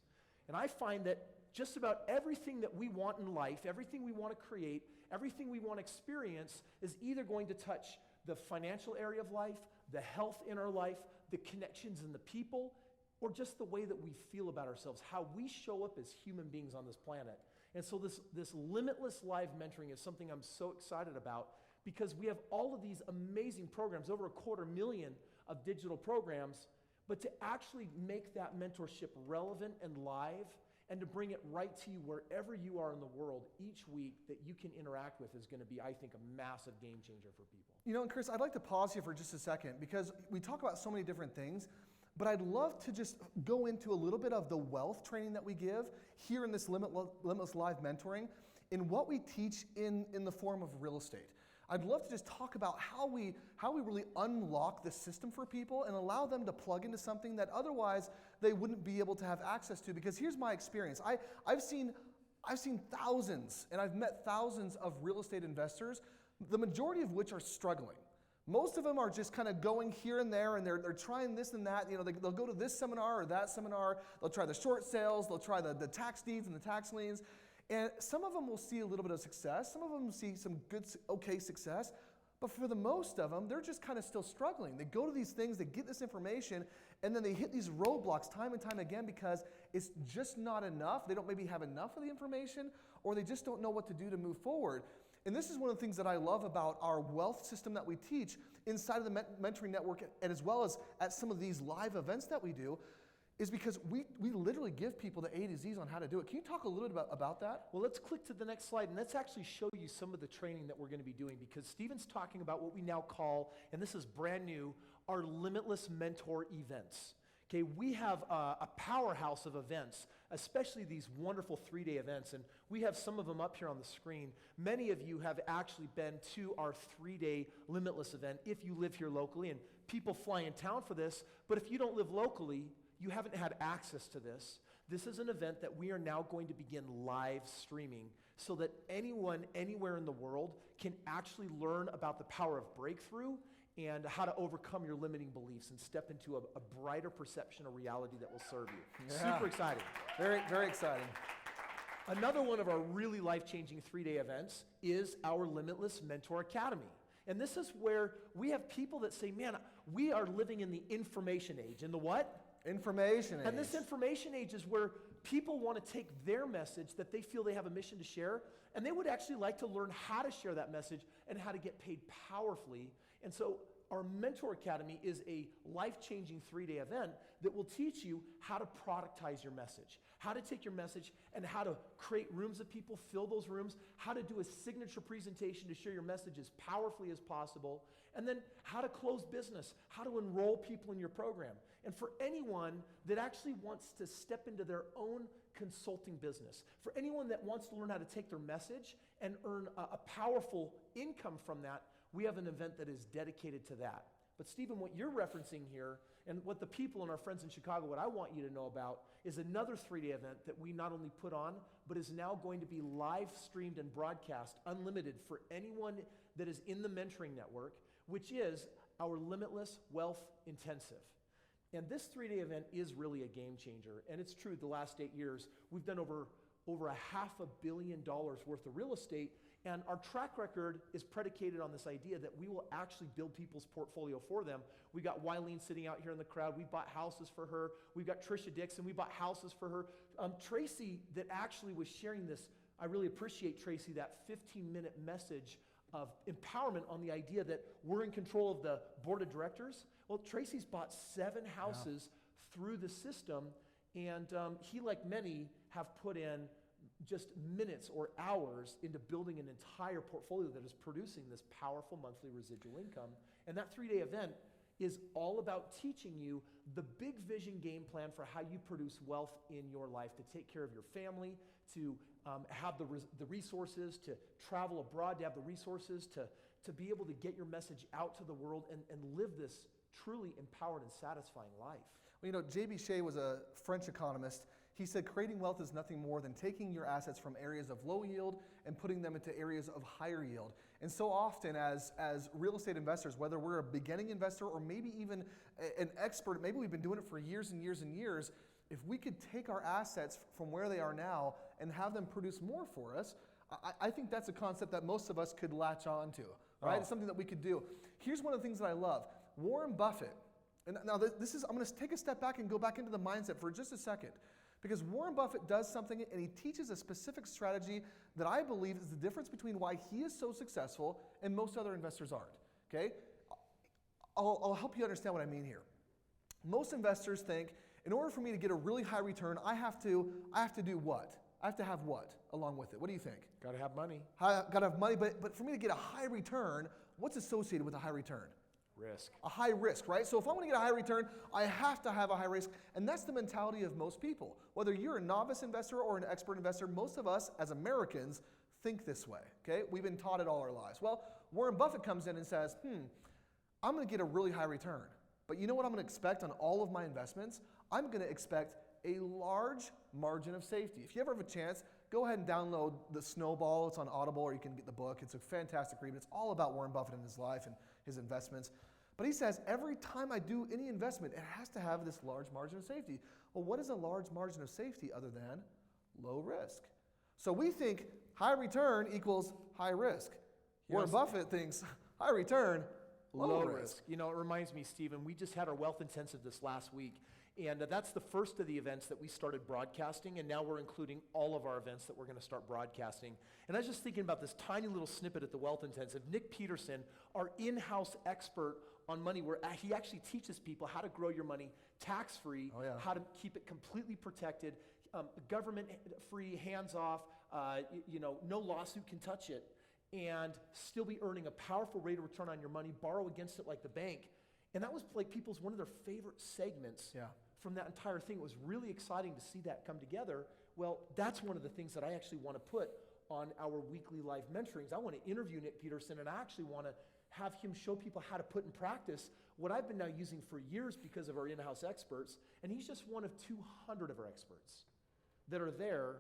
And I find that just about everything that we want in life, everything we want to create, everything we want to experience is either going to touch the financial area of life, the health in our life, the connections in the people, or just the way that we feel about ourselves, how we show up as human beings on this planet. And so this limitless live mentoring is something I'm so excited about, because we have all of these amazing programs, over 250,000 of digital programs, but to actually make that mentorship relevant and live and to bring it right to you wherever you are in the world each week that you can interact with is going to be, I think, a massive game changer for people. You know, and Chris, I'd like to pause here for just a second, because we talk about so many different things, but I'd love to just go into a little bit of the wealth training that we give here in this Limitless Live Mentoring, in what we teach in the form of real estate. I'd love to just talk about how we really unlock the system for people and allow them to plug into something that otherwise they wouldn't be able to have access to. Because here's my experience. I've seen thousands, and I've met thousands of real estate investors, the majority of which are struggling. Most of them are just kind of going here and there, and they're trying this and that. You know, they'll go to this seminar or that seminar. They'll try the short sales. They'll try the tax deeds and the tax liens. And some of them will see a little bit of success. Some of them will see some good, okay success. But for the most of them, they're just kind of still struggling. They go to these things, they get this information, and then they hit these roadblocks time and time again because it's just not enough. They don't maybe have enough of the information, or they just don't know what to do to move forward. And this is one of the things that I love about our wealth system that we teach inside of the mentoring network, and as well as at some of these live events that we do, is because we literally give people the A to Z's on how to do it. Can you talk a little bit about that? Well, let's click to the next slide, and let's actually show you some of the training that we're going to be doing, because Stephen's talking about what we now call, and this is brand new, our Limitless Mentor events. Okay, we have a powerhouse of events, especially these wonderful 3-day events, and we have some of them up here on the screen. Many of you have actually been to our 3-day Limitless event if you live here locally, and people fly in town for this, but if you don't live locally, you haven't had access to this. This is an event that we are now going to begin live streaming so that anyone, anywhere in the world can actually learn about the power of breakthrough and how to overcome your limiting beliefs and step into a brighter perception of reality that will serve you. Yeah. Super exciting. Very, very exciting. Another one of our really life-changing 3-day events is our Limitless Mentor Academy. And this is where we have people that say, man, we are living in the information age. In the what? Information age. And this information age is where people want to take their message that they feel they have a mission to share, and they would actually like to learn how to share that message and how to get paid powerfully. And so our Mentor Academy is a life-changing 3-day event that will teach you how to productize your message, how to take your message and how to create rooms of people, fill those rooms, how to do a signature presentation to share your message as powerfully as possible, and then how to close business, how to enroll people in your program. And for anyone that actually wants to step into their own consulting business, for anyone that wants to learn how to take their message and earn a powerful income from that, we have an event that is dedicated to that. But Stephen, what you're referencing here, and what the people and our friends in Chicago, what I want you to know about, is another 3-day event that we not only put on, but is now going to be live streamed and broadcast, unlimited, for anyone that is in the mentoring network, which is our Limitless Wealth Intensive. And this 3-day event is really a game changer. And it's true, the last 8 years, we've done over $500 million worth of real estate. And our track record is predicated on this idea that we will actually build people's portfolio for them. We got Wileen sitting out here in the crowd. We bought houses for her. We've got Trisha Dixon. We bought houses for her. Tracy that actually was sharing this, I really appreciate Tracy, that 15-minute message of empowerment on the idea that we're in control of the board of directors. Well, Tracy's bought 7 houses through the system, and he, like many, have put in just minutes or hours into building an entire portfolio that is producing this powerful monthly residual income. And that 3-day event is all about teaching you the big vision game plan for how you produce wealth in your life, to take care of your family, to have the resources, to travel abroad, to have the resources, to be able to get your message out to the world and live this truly empowered and satisfying life. Well, you know, J.B. Shea was a French economist. He said creating wealth is nothing more than taking your assets from areas of low yield and putting them into areas of higher yield. And so often as real estate investors, whether we're a beginning investor or maybe even an expert, maybe we've been doing it for years and years and years, if we could take our assets from where they are now and have them produce more for us, I think that's a concept that most of us could latch on to, right? It's something that we could do. Here's one of the things that I love. Warren Buffett, and now this is, I'm going to take a step back and go back into the mindset for just a second. Because Warren Buffett does something and he teaches a specific strategy that I believe is the difference between why he is so successful and most other investors aren't. Okay? I'll help you understand what I mean here. Most investors think, in order for me to get a really high return, I have to do what? I have to have what along with it? What do you think? Got to have money. Got to have money, but for me to get a high return, what's associated with a high return? Risk. A high risk, right? So if I want to get a high return, I have to have a high risk. And that's the mentality of most people. Whether you're a novice investor or an expert investor, most of us as Americans think this way, okay? We've been taught it all our lives. Well, Warren Buffett comes in and says, I'm going to get a really high return. But you know what I'm going to expect on all of my investments? I'm going to expect a large margin of safety. If you ever have a chance, go ahead and download The Snowball. It's on Audible, or you can get the book. It's a fantastic read. It's all about Warren Buffett and his life and his investments. But he says, every time I do any investment, it has to have this large margin of safety. Well, what is a large margin of safety other than low risk? So we think high return equals high risk. Warren Yes. Buffett thinks high return, low risk. You know, it reminds me, Stephen, we just had our wealth intensive this last week. And that's the first of the events that we started broadcasting, and now we're including all of our events that we're going to start broadcasting. And I was just thinking about this tiny little snippet at the Wealth Intensive. Nick Peterson, our in-house expert on money, where he actually teaches people how to grow your money tax-free, Oh, yeah. how to keep it completely protected, government-free, hands-off, no lawsuit can touch it, and still be earning a powerful rate of return on your money, borrow against it like the bank. And that was like one of their favorite segments. Yeah. From that entire thing. It was really exciting to see that come together. Well, that's one of the things that I actually want to put on our weekly live mentorings. I want to interview Nick Peterson, and I actually want to have him show people how to put in practice what I've been now using for years because of our in-house experts. And he's just one of 200 of our experts that are there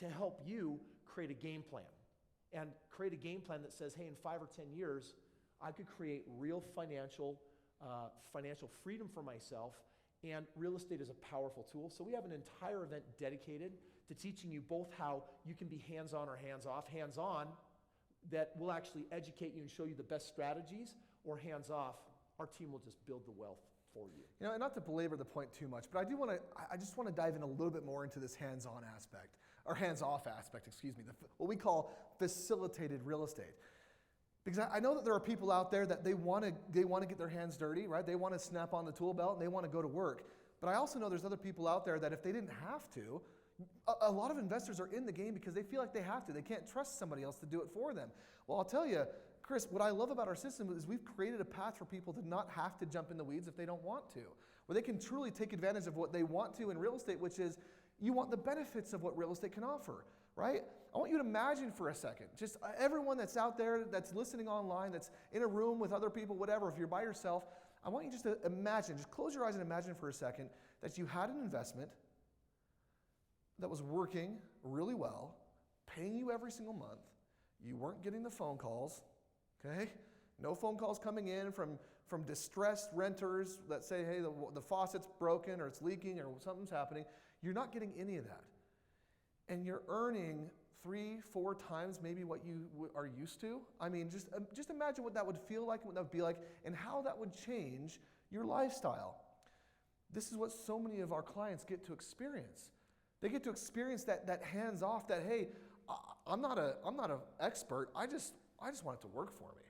to help you create a game plan. And create a game plan that says, hey, in 5 or 10 years, I could create real financial freedom for myself. And real estate is a powerful tool. So we have an entire event dedicated to teaching you both how you can be hands-on or hands-off. Hands-on, that will actually educate you and show you the best strategies, or hands-off, our team will just build the wealth for you. You know, and not to belabor the point too much, but I just want to dive in a little bit more into this hands-on aspect, or hands-off aspect, excuse me, what we call facilitated real estate. Because I know that there are people out there that they want to get their hands dirty, right? They want to snap on the tool belt and they want to go to work. But I also know there's other people out there that if they didn't have to, a lot of investors are in the game because they feel like they have to. They can't trust somebody else to do it for them. Well, I'll tell you, Chris, what I love about our system is we've created a path for people to not have to jump in the weeds if they don't want to, where they can truly take advantage of what they want to in real estate, which is you want the benefits of what real estate can offer, right? I want you to imagine for a second, just everyone that's out there, that's listening online, that's in a room with other people, whatever, if you're by yourself, I want you just to imagine, just close your eyes and imagine for a second that you had an investment that was working really well, paying you every single month. You weren't getting the phone calls, okay? No phone calls coming in from distressed renters that say, hey, the faucet's broken or it's leaking or something's happening. You're not getting any of that. And you're earning 3-4 times maybe what you are used to. I mean, just imagine what that would feel like, what that would be like, and how that would change your lifestyle. This is what so many of our clients get to experience. They get to experience that hands-off, that, hey, I'm not an expert. I just want it to work for me.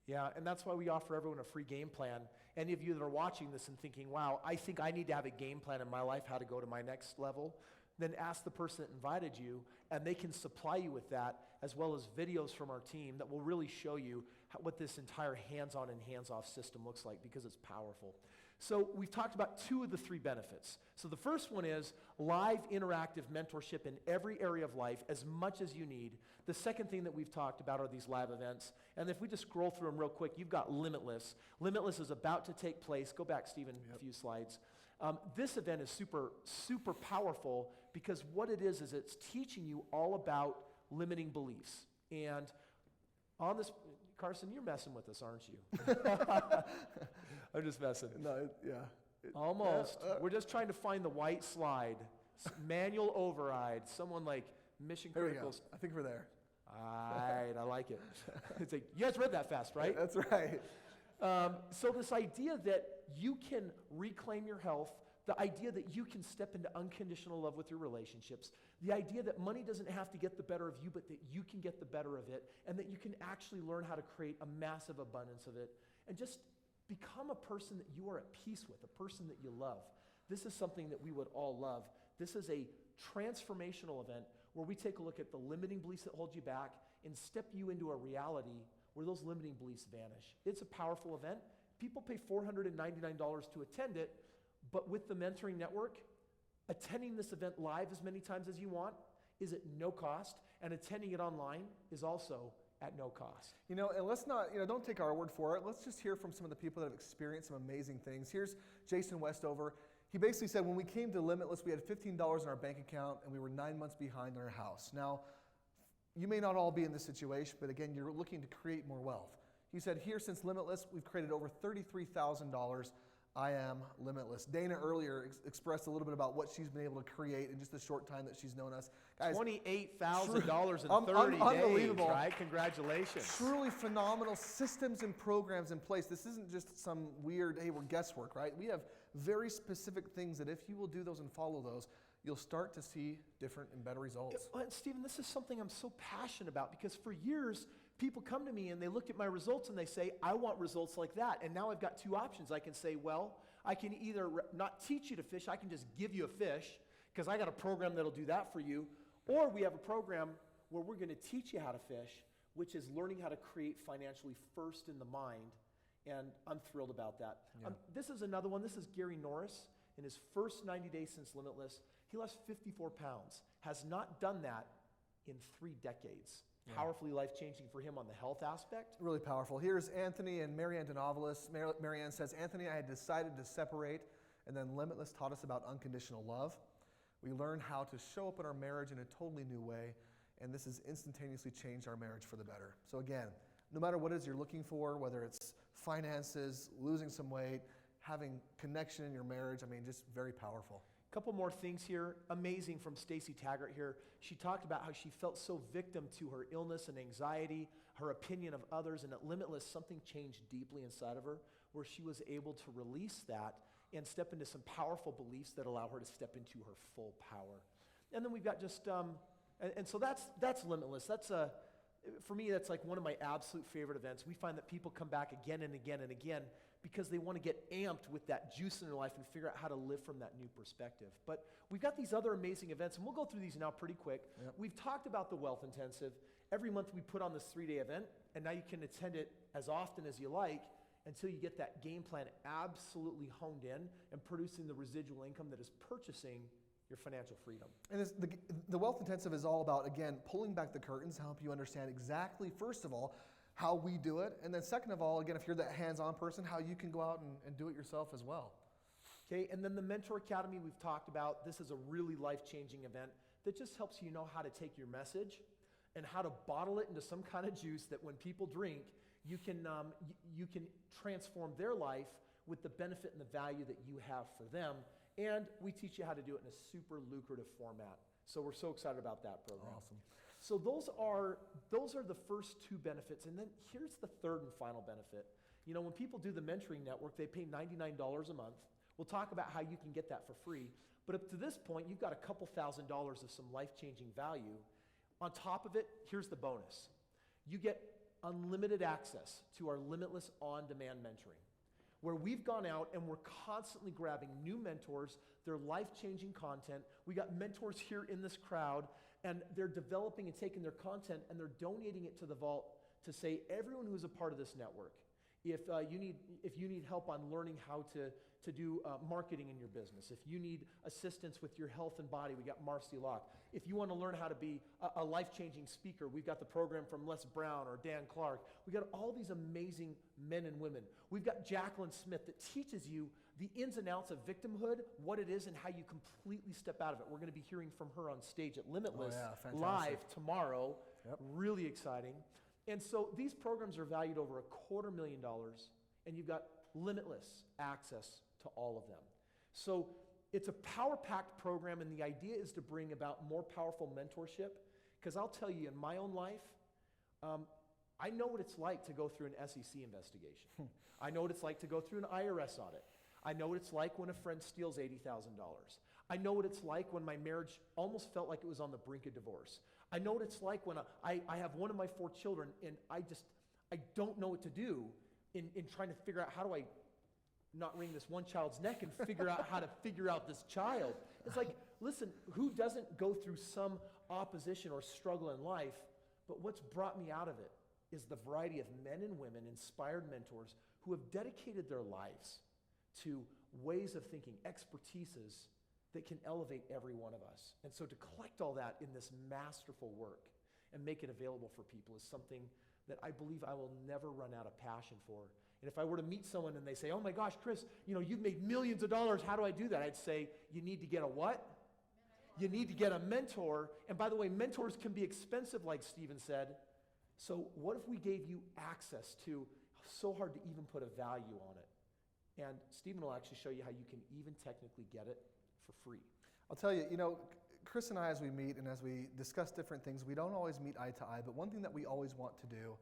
Yeah, and that's why we offer everyone a free game plan. Any of you that are watching this and thinking, wow, I think I need to have a game plan in my life, how to go to my next level, then ask the person that invited you, and they can supply you with that, as well as videos from our team that will really show you what this entire hands-on and hands-off system looks like, because it's powerful. So we've talked about 2 of the 3 benefits. So the first one is live interactive mentorship in every area of life, as much as you need. The second thing that we've talked about are these live events. And if we just scroll through them real quick, you've got Limitless. Limitless is about to take place. Go back, Stephen, a few slides. This event is super, super powerful, because what it is it's teaching you all about limiting beliefs. And on this, Carson, you're messing with us, aren't you? I'm just messing. No, Almost. We're just trying to find the white slide. Manual override. Someone like Mission There we Critical. go. I think we're there. All right, I like it. It's like, you guys read that fast, right? That's right. So this idea that you can reclaim your health, the idea that you can step into unconditional love with your relationships, the idea that money doesn't have to get the better of you, but that you can get the better of it, and that you can actually learn how to create a massive abundance of it, and just become a person that you are at peace with, a person that you love. This is something that we would all love. This is a transformational event where we take a look at the limiting beliefs that hold you back and step you into a reality where those limiting beliefs vanish. It's a powerful event. People pay $499 to attend it, but with the Mentoring Network, attending this event live as many times as you want is at no cost, and attending it online is also at no cost. You know, and let's not, don't take our word for it. Let's just hear from some of the people that have experienced some amazing things. Here's Jason Westover. He basically said, when we came to Limitless, we had $15 in our bank account, and we were 9 months behind on our house. Now, you may not all be in this situation, but again, you're looking to create more wealth. He said, here since Limitless, we've created over $33,000 I am limitless. Dana earlier expressed a little bit about what she's been able to create in just the short time that she's known us. Guys, $28,000 in 30 days, unbelievable. right? Congratulations. Truly phenomenal systems and programs in place. This isn't just some weird, hey, we're guesswork, right? We have very specific things that if you will do those and follow those, you'll start to see different and better results. And Stephen, this is something I'm so passionate about because for years, people come to me and they look at my results and they say, I want results like that. And now I've got two options. I can say, well, I can either not teach you to fish, I can just give you a fish because I got a program that'll do that for you. Or we have a program where we're going to teach you how to fish, which is learning how to create financially first in the mind. And I'm thrilled about that. Yeah. This is another one. This is Gary Norris. In his first 90 days since Limitless, he lost 54 pounds. Has not done that in 3 decades. Yeah. Powerfully life-changing for him on the health aspect. Really powerful. Here's Anthony and Marianne Denovelis. Marianne says, Anthony, I had decided to separate, and then Limitless taught us about unconditional love. We learned how to show up in our marriage in a totally new way, and this has instantaneously changed our marriage for the better. So again, no matter what it is you're looking for, whether it's finances, losing some weight, having connection in your marriage, I mean, just very powerful. Couple more things here. Amazing from Stacy Taggart here. She talked about how she felt so victim to her illness and anxiety, her opinion of others, and at Limitless, something changed deeply inside of her where she was able to release that and step into some powerful beliefs that allow her to step into her full power. And then we've got just, and so that's Limitless. That's for me, that's like one of my absolute favorite events. We find that people come back again and again and again because they want to get amped with that juice in their life and figure out how to live from that new perspective. But we've got these other amazing events, and we'll go through these now pretty quick. Yep. We've talked about the Wealth Intensive. Every month we put on this 3-day event, and now you can attend it as often as you like until you get that game plan absolutely honed in and producing the residual income that is purchasing your financial freedom. And the Wealth Intensive is all about, again, pulling back the curtains to help you understand exactly, first of all, how we do it. And then second of all, again, if you're that hands-on person, how you can go out and do it yourself as well. Okay, and then the Mentor Academy we've talked about. This is a really life-changing event that just helps you know how to take your message and how to bottle it into some kind of juice that when people drink, you can transform their life with the benefit and the value that you have for them. And we teach you how to do it in a super lucrative format. So we're so excited about that program. Awesome. So those are the first 2 benefits. And then here's the third and final benefit. You know, when people do the mentoring network, they pay $99 a month. We'll talk about how you can get that for free. But up to this point, you've got a couple $1,000s of some life-changing value. On top of it, here's the bonus. You get unlimited access to our Limitless on-demand mentoring, where we've gone out and we're constantly grabbing new mentors, their life-changing content. We got mentors here in this crowd, and they're developing and taking their content and they're donating it to the vault to say, everyone who's a part of this network, if you need help on learning how to do marketing in your business, if you need assistance with your health and body, we got Marcy Locke. If you want to learn how to be a life-changing speaker, we've got the program from Les Brown or Dan Clark. We've got all these amazing men and women. We've got Jacqueline Smith that teaches you the ins and outs of victimhood, what it is, and how you completely step out of it. We're going to be hearing from her on stage at Limitless live tomorrow. Yep. Really exciting. And so these programs are valued over $250,000, and you've got limitless access to all of them. So it's a power-packed program, and the idea is to bring about more powerful mentorship, because I'll tell you, in my own life, I know what it's like to go through an SEC investigation. I know what it's like to go through an IRS audit. I know what it's like when a friend steals $80,000. I know what it's like when my marriage almost felt like it was on the brink of divorce. I know what it's like when I have one of my 4 children and I don't know what to do in trying to figure out how do I not wring this one child's neck and figure out how to figure out this child. It's like, listen, who doesn't go through some opposition or struggle in life? But what's brought me out of it is the variety of men and women, inspired mentors, who have dedicated their lives to ways of thinking, expertises that can elevate every one of us. And so to collect all that in this masterful work and make it available for people is something that I believe I will never run out of passion for. And if I were to meet someone and they say, oh my gosh, Chris, you've made millions of dollars, how do I do that? I'd say, you need to get a what? You need to get a mentor. And by the way, mentors can be expensive, like Stephen said. So what if we gave you access to, so hard to even put a value on it? And Stephen will actually show you how you can even technically get it for free. I'll tell you, Chris and I, as we meet and as we discuss different things, we don't always meet eye to eye, but one thing that we always want to do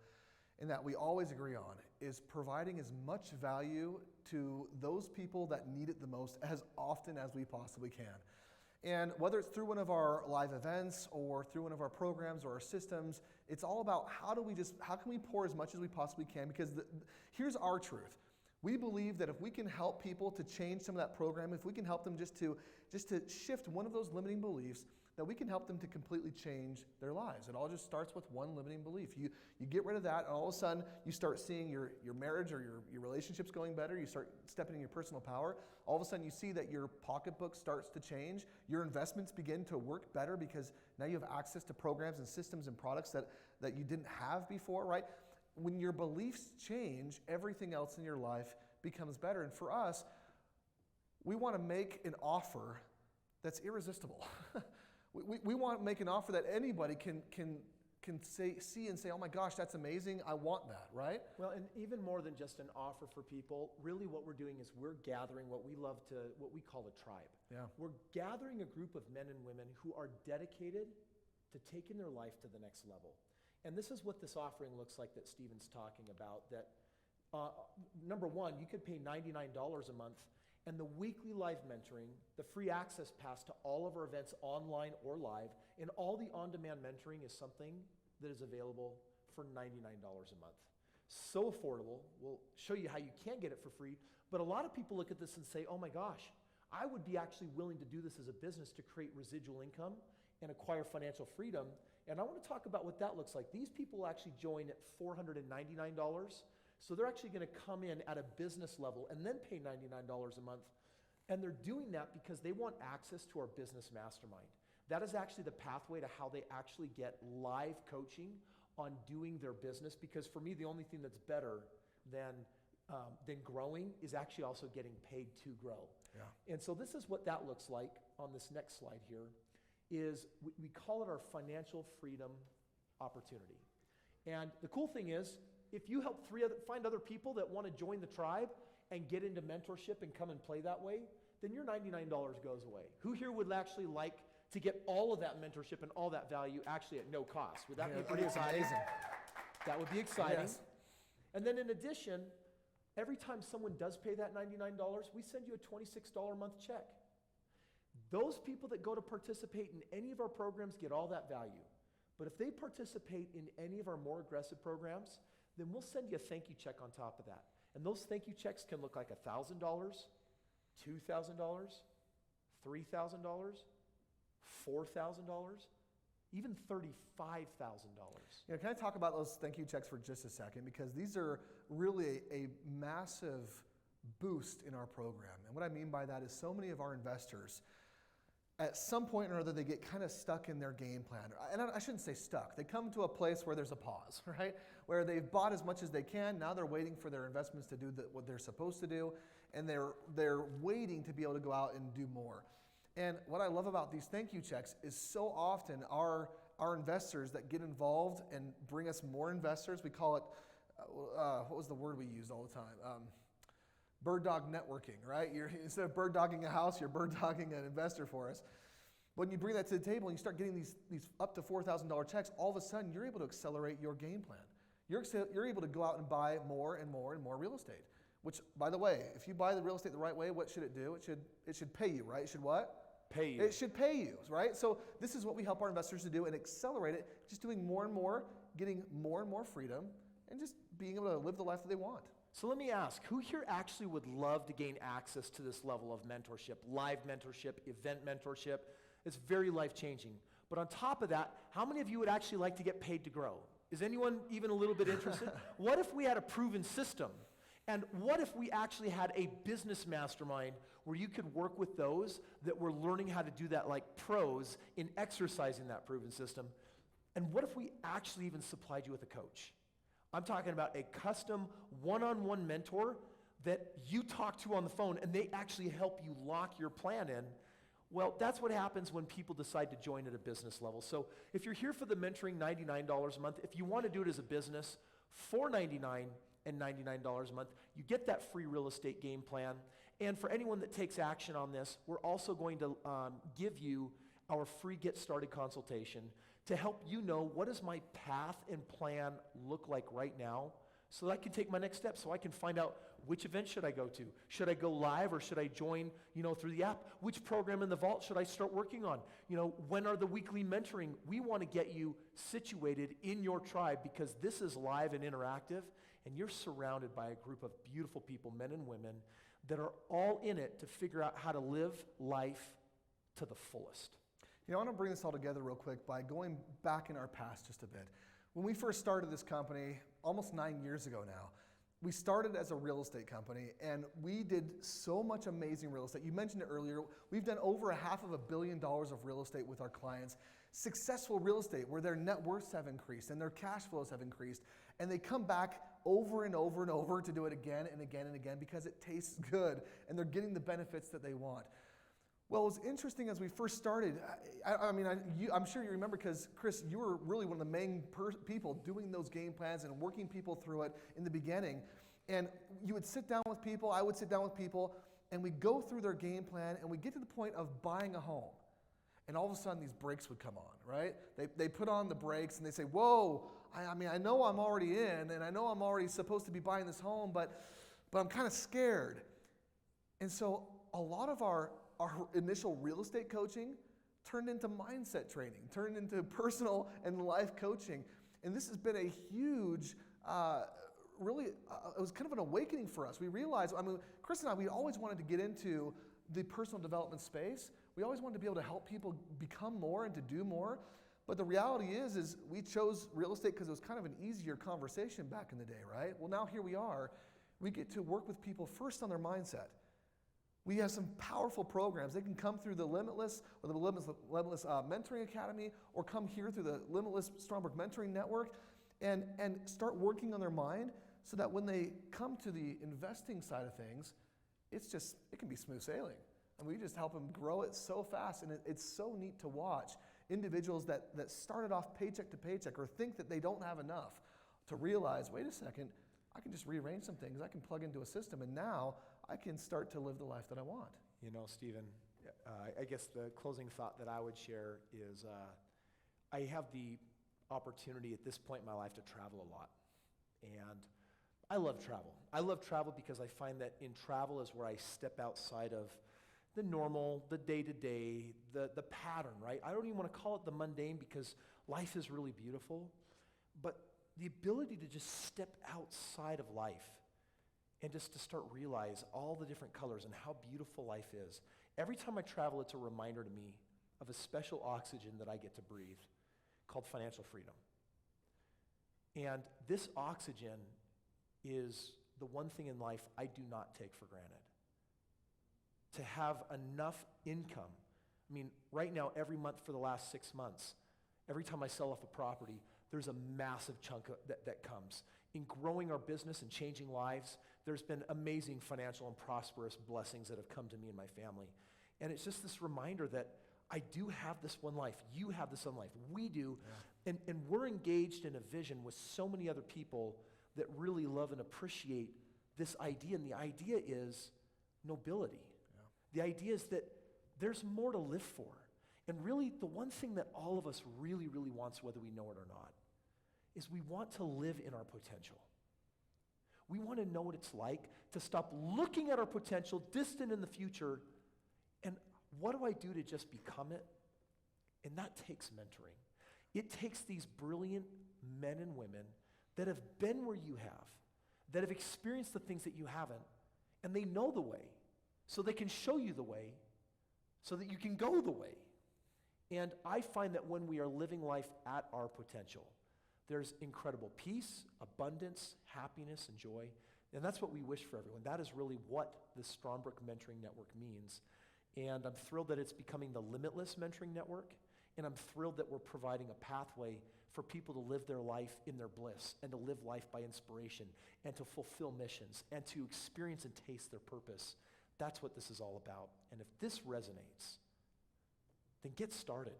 and that we always agree on is providing as much value to those people that need it the most as often as we possibly can. And whether it's through one of our live events or through one of our programs or our systems, it's all about how can we pour as much as we possibly can, because here's our truth. We believe that if we can help people to change some of that program, if we can help them just to shift one of those limiting beliefs, that we can help them to completely change their lives. It all just starts with one limiting belief. You get rid of that, and all of a sudden you start seeing your marriage or your relationships going better. You start stepping in your personal power. All of a sudden you see that your pocketbook starts to change. Your investments begin to work better because now you have access to programs and systems and products that you didn't have before, right? When your beliefs change, everything else in your life becomes better. And for us, we want to make an offer that's irresistible. we want to make an offer that anybody can see and say, oh my gosh, that's amazing, I want that, right? Well, and even more than just an offer for people, really what we're doing is we're gathering what we call a tribe. Yeah. We're gathering a group of men and women who are dedicated to taking their life to the next level. And this is what this offering looks like that Stephen's talking about, that number one, you could pay $99 a month, and the weekly live mentoring, the free access pass to all of our events online or live, and all the on-demand mentoring is something that is available for $99 a month. So affordable. We'll show you how you can get it for free, but a lot of people look at this and say, oh my gosh, I would be actually willing to do this as a business to create residual income and acquire financial freedom. And I want to talk about what that looks like. These people will actually join at $499. So they're actually going to come in at a business level and then pay $99 a month. And they're doing that because they want access to our business mastermind. That is actually the pathway to how they actually get live coaching on doing their business. Because for me, the only thing that's better than growing is actually also getting paid to grow. Yeah. And so this is what that looks like on this next slide here. Is we call it our financial freedom opportunity. And the cool thing is, if you help find other people that want to join the tribe and get into mentorship and come and play that way, then your $99 goes away. Who here would actually like to get all of that mentorship and all that value actually at no cost? Would that be pretty exciting? Amazing. That would be exciting. Yes. And then in addition, every time someone does pay that $99, we send you a $26 a month check. Those people that go to participate in any of our programs get all that value. But if they participate in any of our more aggressive programs, then we'll send you a thank you check on top of that. And those thank you checks can look like $1,000, $2,000, $3,000, $4,000, even $35,000. Can I talk about those thank you checks for just a second? Because these are really a massive boost in our program. And what I mean by that is so many of our investors, at some point or other, they get kind of stuck in their game plan. And I shouldn't say stuck. They come to a place where there's a pause, right? Where they've bought as much as they can. Now they're waiting for their investments to do what they're supposed to do. And they're waiting to be able to go out and do more. And what I love about these thank you checks is so often our investors that get involved and bring us more investors, we call it, what was the word we used all the time? Bird dog networking, right? Instead of bird dogging a house, you're bird dogging an investor for us. When you bring that to the table and you start getting these up to $4,000 checks, all of a sudden you're able to accelerate your game plan. You're able to go out and buy more and more and more real estate. Which, by the way, if you buy the real estate the right way, what should it do? It should pay you, right? It should what? Pay you. It should pay you, right? So this is what we help our investors to do and accelerate it, just doing more and more, getting more and more freedom, and just being able to live the life that they want. So let me ask, who here actually would love to gain access to this level of mentorship, live mentorship, event mentorship? It's very life-changing. But on top of that, how many of you would actually like to get paid to grow? Is anyone even a little bit interested? What if we had a proven system? And what if we actually had a business mastermind where you could work with those that were learning how to do that like pros in exercising that proven system? And what if we actually even supplied you with a coach? I'm talking about a custom one-on-one mentor that you talk to on the phone and they actually help you lock your plan in. Well, that's what happens when people decide to join at a business level. So if you're here for the mentoring, $99 a month, if you want to do it as a business, $499 and $99 a month, You get that free real estate game plan. And for anyone that takes action on this, we're also going to give you our free Get Started consultation to help you know what does my path and plan look like right now so that I can take my next step, so I can find out which event should I go to. Should I go live or should I join, through the app? Which program in the vault should I start working on? When are the weekly mentoring? We want to get you situated in your tribe because this is live and interactive, and you're surrounded by a group of beautiful people, men and women, that are all in it to figure out how to live life to the fullest. I want to bring this all together real quick by going back in our past just a bit. When we first started this company, almost 9 years ago now, we started as a real estate company, and we did so much amazing real estate. You mentioned it earlier. We've done over $500 million of real estate with our clients. Successful real estate where their net worths have increased and their cash flows have increased, and they come back over and over and over to do it again and again and again because it tastes good and they're getting the benefits that they want. Well, it was interesting as we first started. I'm sure you remember because, Chris, you were really one of the main people doing those game plans and working people through it in the beginning. And you would sit down with people, I would sit down with people, and we'd go through their game plan, and we'd get to the point of buying a home. And all of a sudden, these brakes would come on, right? They put on the brakes, and they say, whoa, I know I'm already in, and I know I'm already supposed to be buying this home, but I'm kind of scared. And so a lot of our initial real estate coaching turned into mindset training, turned into personal and life coaching. And this has been a huge, it was kind of an awakening for us. We realized, Chris and I, we always wanted to get into the personal development space. We always wanted to be able to help people become more and to do more. But the reality is we chose real estate because it was kind of an easier conversation back in the day, right? Well, now here we are. We get to work with people first on their mindset. We have some powerful programs. They can come through the Limitless or the Limitless Mentoring Academy or come here through the Limitless Strongbrook Mentoring Network and start working on their mind so that when they come to the investing side of things, it can be smooth sailing. And we just help them grow it so fast. And it's so neat to watch individuals that started off paycheck to paycheck or think that they don't have enough to realize, wait a second, I can just rearrange some things. I can plug into a system, and now I can start to live the life that I want. Stephen, I guess the closing thought that I would share is I have the opportunity at this point in my life to travel a lot. And I love travel. I love travel because I find that in travel is where I step outside of the normal, the day-to-day, the pattern, right? I don't even want to call it the mundane because life is really beautiful. But the ability to just step outside of life and just to start realize all the different colors and how beautiful life is. Every time I travel, it's a reminder to me of a special oxygen that I get to breathe called financial freedom. And this oxygen is the one thing in life I do not take for granted. To have enough income. Right now, every month for the last 6 months, every time I sell off a property, there's a massive chunk that comes. In growing our business and changing lives, there's been amazing financial and prosperous blessings that have come to me and my family. And it's just this reminder that I do have this one life. You have this one life. We do. Yeah. And we're engaged in a vision with so many other people that really love and appreciate this idea. And the idea is nobility. Yeah. The idea is that there's more to live for. And really, the one thing that all of us really, really wants, whether we know it or not, is we want to live in our potential. We want to know what it's like to stop looking at our potential distant in the future and what do I do to just become it? And that takes mentoring. It takes these brilliant men and women that have been where you have, that have experienced the things that you haven't, and they know the way, so they can show you the way, so that you can go the way. And I find that when we are living life at our potential, there's incredible peace, abundance, happiness, and joy. And that's what we wish for everyone. That is really what the Strongbrook Mentoring Network means. And I'm thrilled that it's becoming the Limitless Mentoring Network. And I'm thrilled that we're providing a pathway for people to live their life in their bliss and to live life by inspiration and to fulfill missions and to experience and taste their purpose. That's what this is all about. And if this resonates, then get started.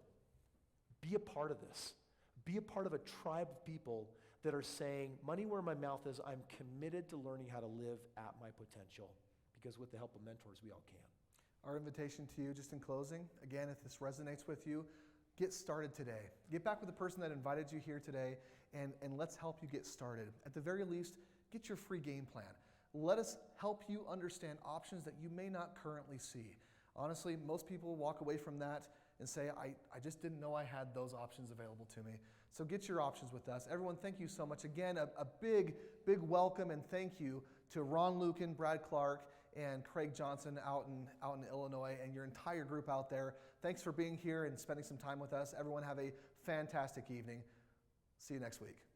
Be a part of this. Be a part of a tribe of people that are saying, money where my mouth is, I'm committed to learning how to live at my potential, because with the help of mentors, we all can. Our invitation to you, just in closing, again, if this resonates with you, get started today. Get back with the person that invited you here today, and let's help you get started. At the very least, get your free game plan. Let us help you understand options that you may not currently see. Honestly, most people walk away from that and say, I just didn't know I had those options available to me. So get your options with us. Everyone, thank you so much. Again, a big, big welcome and thank you to Ron Lucan, Brad Clark, and Craig Johnson out in Illinois, and your entire group out there. Thanks for being here and spending some time with us. Everyone have a fantastic evening. See you next week.